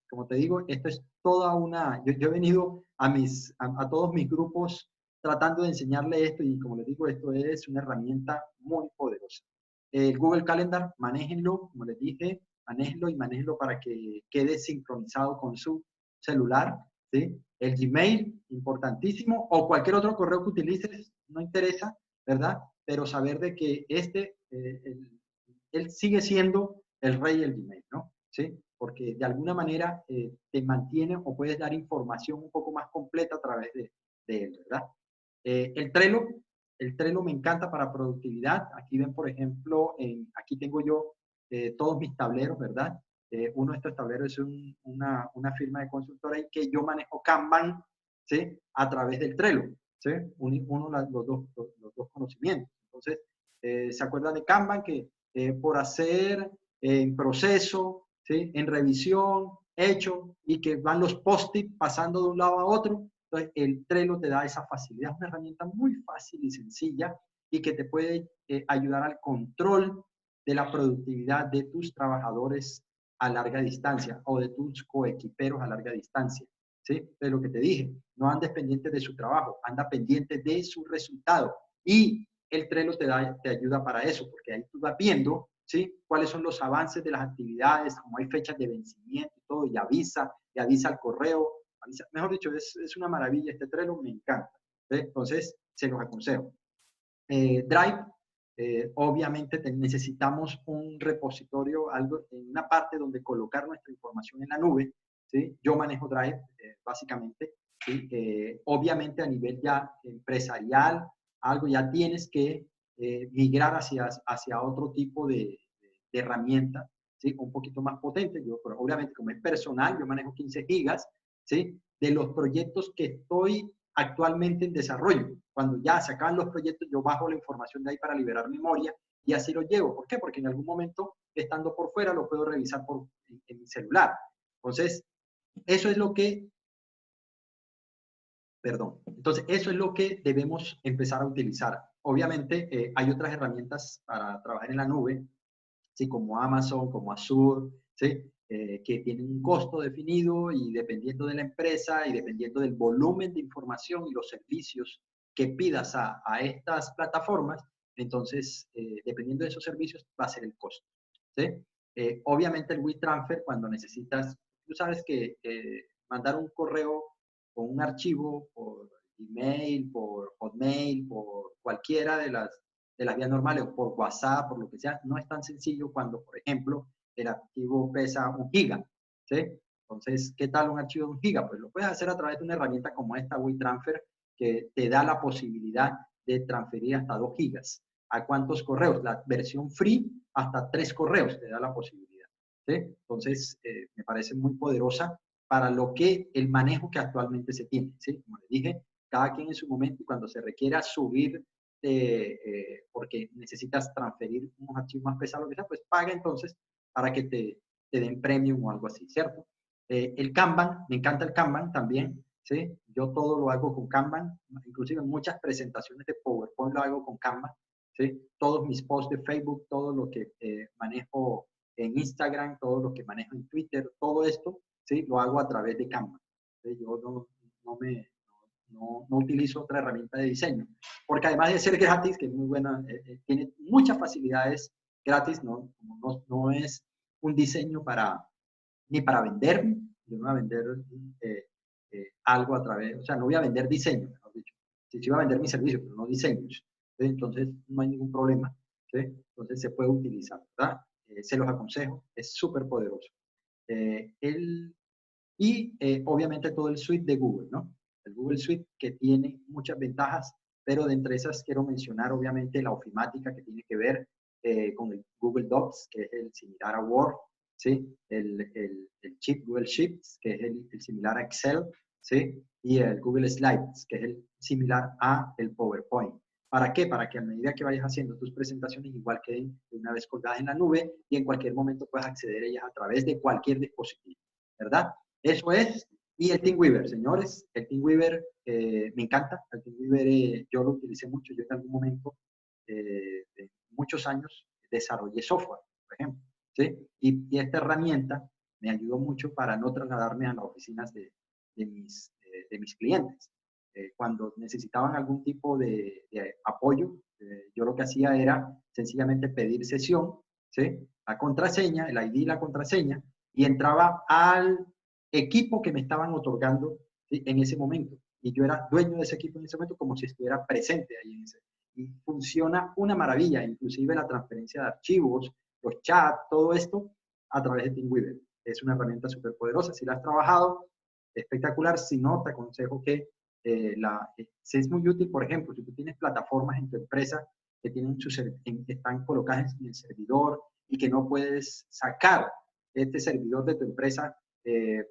como te digo, esto es toda una... Yo he venido a todos mis grupos tratando de enseñarle esto y como les digo, esto es una herramienta muy poderosa. El Google Calendar, manéjenlo, como les dije, manéjelo y manéjelo para que quede sincronizado con su celular, ¿sí? El Gmail, importantísimo, o cualquier otro correo que utilices, no interesa, ¿verdad? Pero saber de que él sigue siendo el rey del Gmail, ¿no? ¿Sí? Porque de alguna manera te mantiene o puedes dar información un poco más completa a través de él, ¿verdad? El Trello me encanta para productividad. Aquí ven, por ejemplo, aquí tengo yo todos mis tableros, ¿verdad? Uno de estos tableros es una firma de consultora y que yo manejo Kanban, ¿sí? A través del Trello, ¿sí? Los dos conocimientos. Entonces, ¿se acuerdan de Kanban? Que por hacer, en proceso, ¿sí? En revisión, hecho, y que van los post-it pasando de un lado a otro. Entonces, el Trello te da esa facilidad. Es una herramienta muy fácil y sencilla y que te puede ayudar al control de la productividad de tus trabajadores a larga distancia o de tus coequiperos a larga distancia. ¿Sí? Entonces, lo que te dije, no andes pendiente de su trabajo, anda pendiente de su resultado. Y el Trello te ayuda para eso, porque ahí tú vas viendo, ¿sí? Cuáles son los avances de las actividades, como hay fechas de vencimiento y todo, y avisa al correo, avisa, mejor dicho, es una maravilla este Trello, me encanta. ¿Sí? Entonces, se los aconsejo. Drive, obviamente necesitamos un repositorio, algo en una parte donde colocar nuestra información en la nube, ¿sí? Yo manejo Drive, básicamente, ¿sí? Obviamente a nivel ya empresarial, algo ya tienes que migrar hacia otro tipo de herramienta, ¿sí? Un poquito más potente. Yo, pero obviamente, como es personal, yo manejo 15 gigas, ¿sí? De los proyectos que estoy actualmente en desarrollo. Cuando ya se acaban los proyectos, yo bajo la información de ahí para liberar memoria y así lo llevo. ¿Por qué? Porque en algún momento, estando por fuera, lo puedo revisar en mi celular. Entonces, eso es lo que, perdón, entonces eso es lo que debemos empezar a utilizar. Obviamente, hay otras herramientas para trabajar en la nube, ¿sí? Como Amazon, como Azure, ¿sí? Que tienen un costo definido y dependiendo de la empresa y dependiendo del volumen de información y los servicios que pidas a estas plataformas, entonces, dependiendo de esos servicios, va a ser el costo. ¿Sí? Obviamente el WeTransfer, cuando necesitas, tú sabes que mandar un correo con un archivo por email, por hotmail, por cualquiera de las vías normales, o por WhatsApp, por lo que sea, no es tan sencillo cuando, por ejemplo, el archivo pesa 1 giga, ¿sí? Entonces, ¿qué tal un archivo de 1 giga? Pues lo puedes hacer a través de una herramienta como esta, WeTransfer, que te da la posibilidad de transferir hasta 2 gigas. ¿A cuántos correos? La versión free, hasta 3 correos te da la posibilidad, ¿sí? Entonces, me parece muy poderosa para lo que el manejo que actualmente se tiene, ¿sí? Como les dije, cada quien en su momento y cuando se requiera subir porque necesitas transferir unos archivos más pesados, pues paga entonces para que te den premium o algo así, ¿cierto? El Kanban, me encanta el Kanban también, ¿sí? Yo todo lo hago con Kanban, inclusive muchas presentaciones de PowerPoint lo hago con Kanban, ¿sí? Todos mis posts de Facebook, todo lo que manejo en Instagram, todo lo que manejo en Twitter, todo esto, ¿sí? Lo hago a través de Kanban. ¿Sí? Yo no utilizo otra herramienta de diseño, porque además de ser gratis, que es muy buena, tiene muchas facilidades gratis, no es un diseño ni para vender, yo no voy a vender algo a través, o sea, no voy a vender diseño, mejor dicho. Sí voy a vender mis servicios, pero no diseños. Entonces, no hay ningún problema. ¿Sí? Entonces, se puede utilizar, ¿verdad? Se los aconsejo, es súper poderoso. Obviamente todo el suite de Google, ¿no? El Google Suite que tiene muchas ventajas, pero de entre esas quiero mencionar obviamente la ofimática que tiene que ver con el Google Docs, que es el similar a Word, ¿sí? El Google Sheets, que es el similar a Excel, ¿sí? Y el Google Slides, que es el similar a el PowerPoint. ¿Para qué? Para que a medida que vayas haciendo tus presentaciones igual queden de una vez colgadas en la nube y en cualquier momento puedas acceder a ellas a través de cualquier dispositivo, ¿verdad? Eso es. Y el TeamWeaver, señores, el TeamWeaver me encanta. El TeamWeaver yo lo utilicé mucho. Yo en algún momento, de muchos años, desarrollé software, por ejemplo. ¿Sí? Y esta herramienta me ayudó mucho para no trasladarme a las oficinas de mis clientes. Cuando necesitaban algún tipo de apoyo, yo lo que hacía era sencillamente pedir sesión, ¿sí? la contraseña, el ID y la contraseña, y entraba al equipo que me estaban otorgando, ¿sí?, en ese momento. Y yo era dueño de ese equipo en ese momento como si estuviera presente ahí en ese. Y funciona una maravilla, inclusive la transferencia de archivos, los chats, todo esto a través de TeamViewer. Es una herramienta súper poderosa. Si la has trabajado, espectacular. Si no, te aconsejo que es muy útil, por ejemplo, si tú tienes plataformas en tu empresa que tienen están colocadas en el servidor y que no puedes sacar este servidor de tu empresa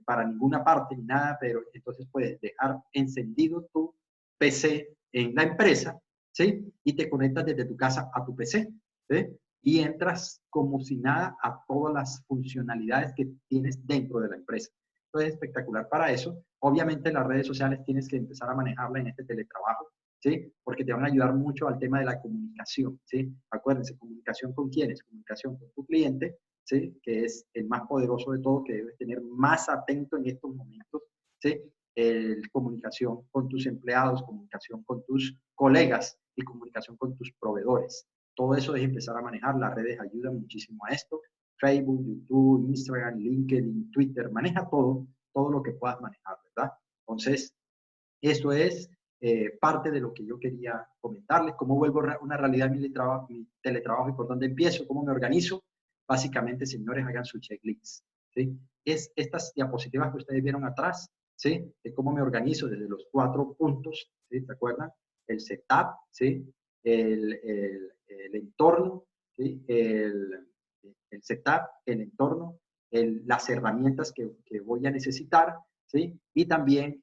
para ninguna parte ni nada, pero entonces puedes dejar encendido tu PC en la empresa, ¿sí? Y te conectas desde tu casa a tu PC, ¿sí? Y entras como si nada a todas las funcionalidades que tienes dentro de la empresa. Entonces, es espectacular para eso. Obviamente, las redes sociales tienes que empezar a manejarla en este teletrabajo, ¿sí? Porque te van a ayudar mucho al tema de la comunicación, ¿sí? Acuérdense, comunicación con quiénes, comunicación con tu cliente, ¿sí?, que es el más poderoso de todo, que debes tener más atento en estos momentos, ¿sí? Comunicación con tus empleados, comunicación con tus colegas y comunicación con tus proveedores. Todo eso es empezar a manejar. Las redes ayudan muchísimo a esto. Facebook, YouTube, Instagram, LinkedIn, Twitter, maneja todo lo que puedas manejar, ¿verdad? Entonces, eso es parte de lo que yo quería comentarles. ¿Cómo vuelvo una realidad mi teletrabajo y por dónde empiezo? ¿Cómo me organizo? Básicamente, señores, hagan su checklist, ¿sí? Es estas diapositivas que ustedes vieron atrás, ¿sí?, de cómo me organizo desde los 4 puntos, ¿sí? ¿Se acuerdan? El setup, ¿sí? El entorno, ¿sí? El setup, el entorno, las herramientas que voy a necesitar, ¿sí? Y también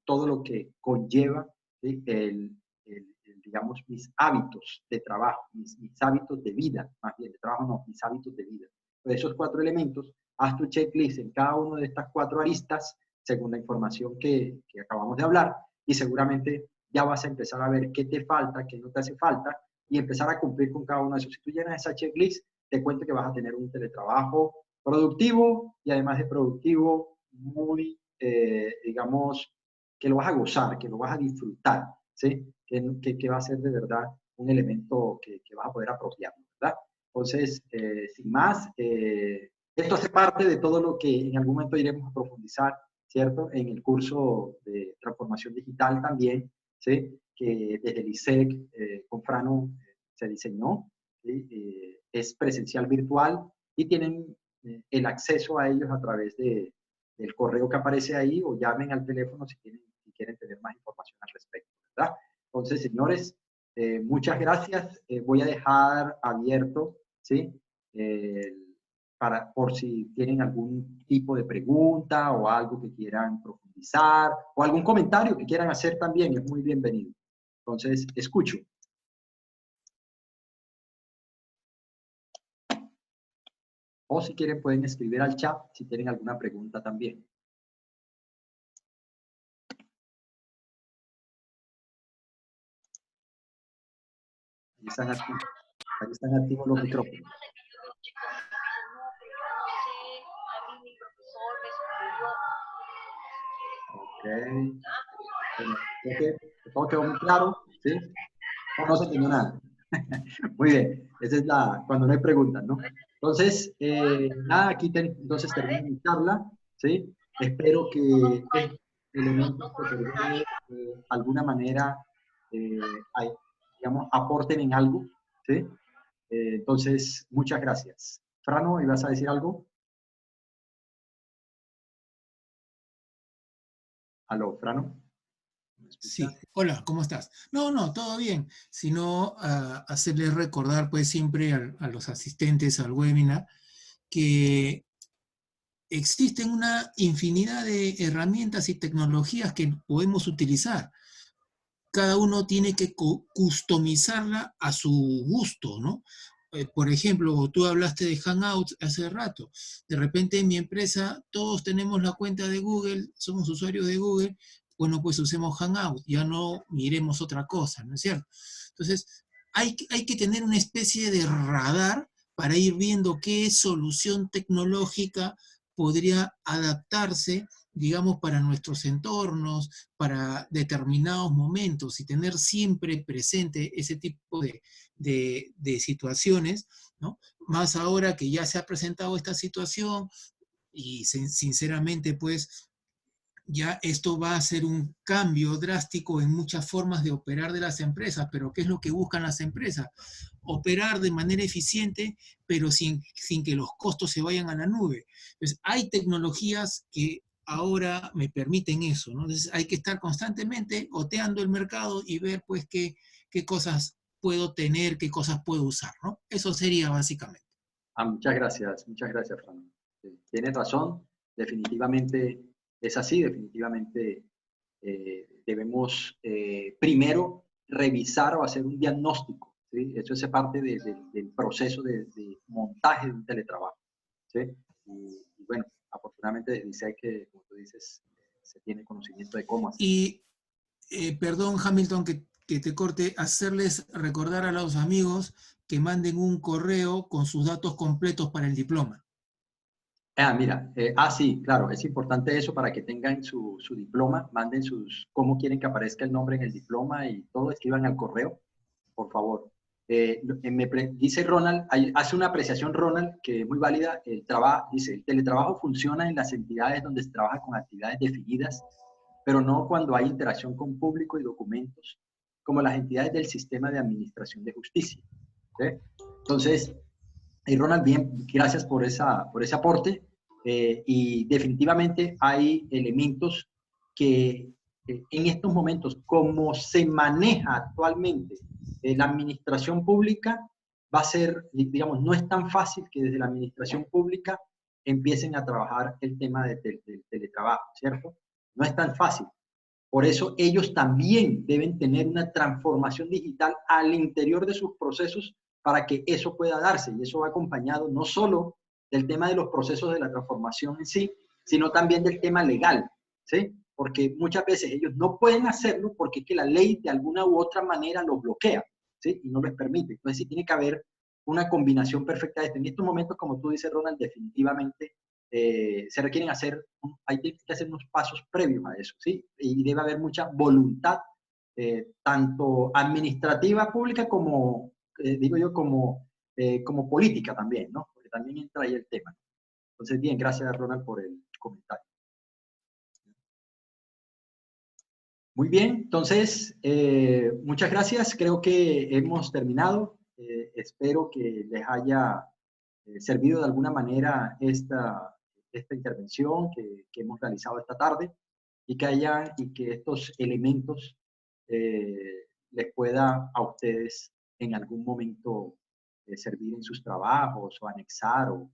todo lo que conlleva, ¿sí?, digamos, mis hábitos de trabajo, mis hábitos de vida, más bien de trabajo no, mis hábitos de vida. Pues esos 4 elementos, haz tu checklist en cada una de estas 4 aristas, según la información que acabamos de hablar, y seguramente ya vas a empezar a ver qué te falta, qué no te hace falta, y empezar a cumplir con cada uno de esos. Si tú llenas esa checklist, te cuento que vas a tener un teletrabajo productivo, y además de productivo, muy, digamos, que lo vas a gozar, que lo vas a disfrutar, ¿sí? Que va a ser de verdad un elemento que vas a poder apropiar, ¿verdad? Entonces, sin más, esto hace parte de todo lo que en algún momento iremos a profundizar, ¿cierto? En el curso de transformación digital también, ¿sí?, que desde el ISEC con Frano se diseñó, ¿sí? Es presencial virtual y tienen el acceso a ellos a través del correo que aparece ahí, o llamen al teléfono si quieren tener más información al respecto, ¿verdad? Entonces, señores, muchas gracias. Voy a dejar abierto, ¿sí?, por si tienen algún tipo de pregunta o algo que quieran profundizar o algún comentario que quieran hacer también, es muy bienvenido. Entonces, escucho. O si quieren pueden escribir al chat si tienen alguna pregunta también. Ahí están activos los micrófonos. Ok. Bueno, creo que todo quedó muy claro, ¿sí? O no se entendió nada. Muy bien. Esa es cuando no hay preguntas, ¿no? Entonces, nada, aquí entonces termino mi charla, ¿sí? Espero que estos elementos que de alguna manera, digamos, aporten en algo, ¿sí? Entonces, muchas gracias. Frano, ¿ibas a decir algo? Aló, Frano. Sí, hola, ¿cómo estás? No, todo bien, sino hacerles recordar pues siempre a los asistentes al webinar que existen una infinidad de herramientas y tecnologías que podemos utilizar. Cada uno tiene que customizarla a su gusto, ¿no? Por ejemplo, tú hablaste de Hangouts hace rato. De repente en mi empresa todos tenemos la cuenta de Google, somos usuarios de Google, bueno, pues usemos Hangout, ya no miremos otra cosa, ¿no es cierto? Entonces, hay que tener una especie de radar para ir viendo qué solución tecnológica podría adaptarse, digamos, para nuestros entornos, para determinados momentos, y tener siempre presente ese tipo de situaciones, ¿no? más ahora que ya se ha presentado esta situación y sinceramente pues ya esto va a ser un cambio drástico en muchas formas de operar de las empresas, pero ¿qué es lo que buscan las empresas? Operar de manera eficiente, pero sin que los costos se vayan a la nube. Entonces, hay tecnologías que ahora me permiten eso, ¿no? Entonces, hay que estar constantemente oteando el mercado y ver, pues, qué cosas puedo tener, qué cosas puedo usar, ¿no? Eso sería básicamente. Muchas gracias, Fran. Tienes razón, definitivamente es así, definitivamente debemos primero revisar o hacer un diagnóstico, ¿sí? Eso es parte del proceso de montaje de un teletrabajo, ¿sí? Y bueno, afortunadamente dice que, como tú dices, se tiene conocimiento de cómo hacer. Y, perdón, Hamilton, que te corte, hacerles recordar a los amigos que manden un correo con sus datos completos para el diploma. Mira, sí, claro, es importante eso para que tengan su diploma, manden cómo quieren que aparezca el nombre en el diploma y todo, escriban al correo, por favor. Dice Ronald, hace una apreciación Ronald que es muy válida, dice, el teletrabajo funciona en las entidades donde se trabaja con actividades definidas, pero no cuando hay interacción con público y documentos, como las entidades del sistema de administración de justicia. ¿Sí? Entonces, Ronald, bien, gracias por ese aporte. Y definitivamente hay elementos que en estos momentos, como se maneja actualmente la administración pública, va a ser, digamos, no es tan fácil que desde la administración pública empiecen a trabajar el tema del teletrabajo, ¿cierto? No es tan fácil. Por eso ellos también deben tener una transformación digital al interior de sus procesos para que eso pueda darse. Y eso va acompañado no solo del tema de los procesos de la transformación en sí, sino también del tema legal, ¿sí? Porque muchas veces ellos no pueden hacerlo porque es que la ley de alguna u otra manera los bloquea, ¿sí? Y no les permite. Entonces sí tiene que haber una combinación perfecta de esto. En estos momentos, como tú dices, Ronald, definitivamente se requieren hay que hacer unos pasos previos a eso, ¿sí? Y debe haber mucha voluntad, tanto administrativa pública como, digo yo, como política también, ¿no? Porque también entra ahí el tema. Entonces, bien, gracias, Ronald, por el comentario. Muy bien, entonces, muchas gracias. Creo que hemos terminado. Espero que les haya servido de alguna manera esta intervención que hemos realizado esta tarde y que estos elementos les pueda a ustedes en algún momento servir en sus trabajos o anexar o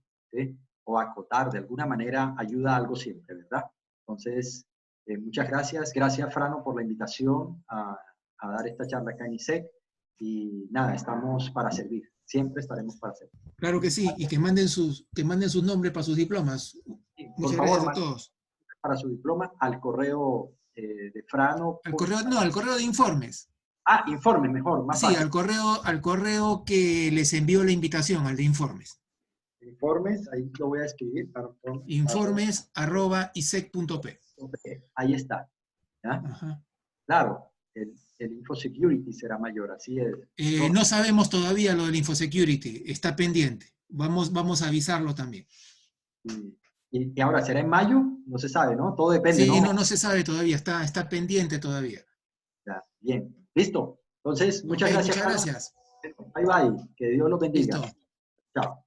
acotar. De alguna manera ayuda algo siempre, ¿verdad? Entonces, muchas gracias. Gracias, Frano, por la invitación a dar esta charla acá en ISEC. Y nada, estamos para servir. Siempre estaremos para servir. Claro que sí, y que manden sus nombres para sus diplomas. Sí, muchas gracias a todos. Para su diploma al correo de Frano. Al correo de informes. Informes, mejor, más fácil. Sí, al correo que les envió la invitación, al de informes. Informes, ahí lo voy a escribir. Informes@isec.p. Ahí está. ¿Ya? Ajá. Claro, el InfoSecurity será mayor, así es. No sabemos todavía lo del InfoSecurity, está pendiente. Vamos a avisarlo también. Y ahora, ¿será en mayo? No se sabe, ¿no? Todo depende, ¿no? Sí, no se sabe todavía, está pendiente todavía. Ya, bien, listo. Entonces, muchas gracias. Muchas gracias. Bye, bye. Que Dios los bendiga. Listo. Chao.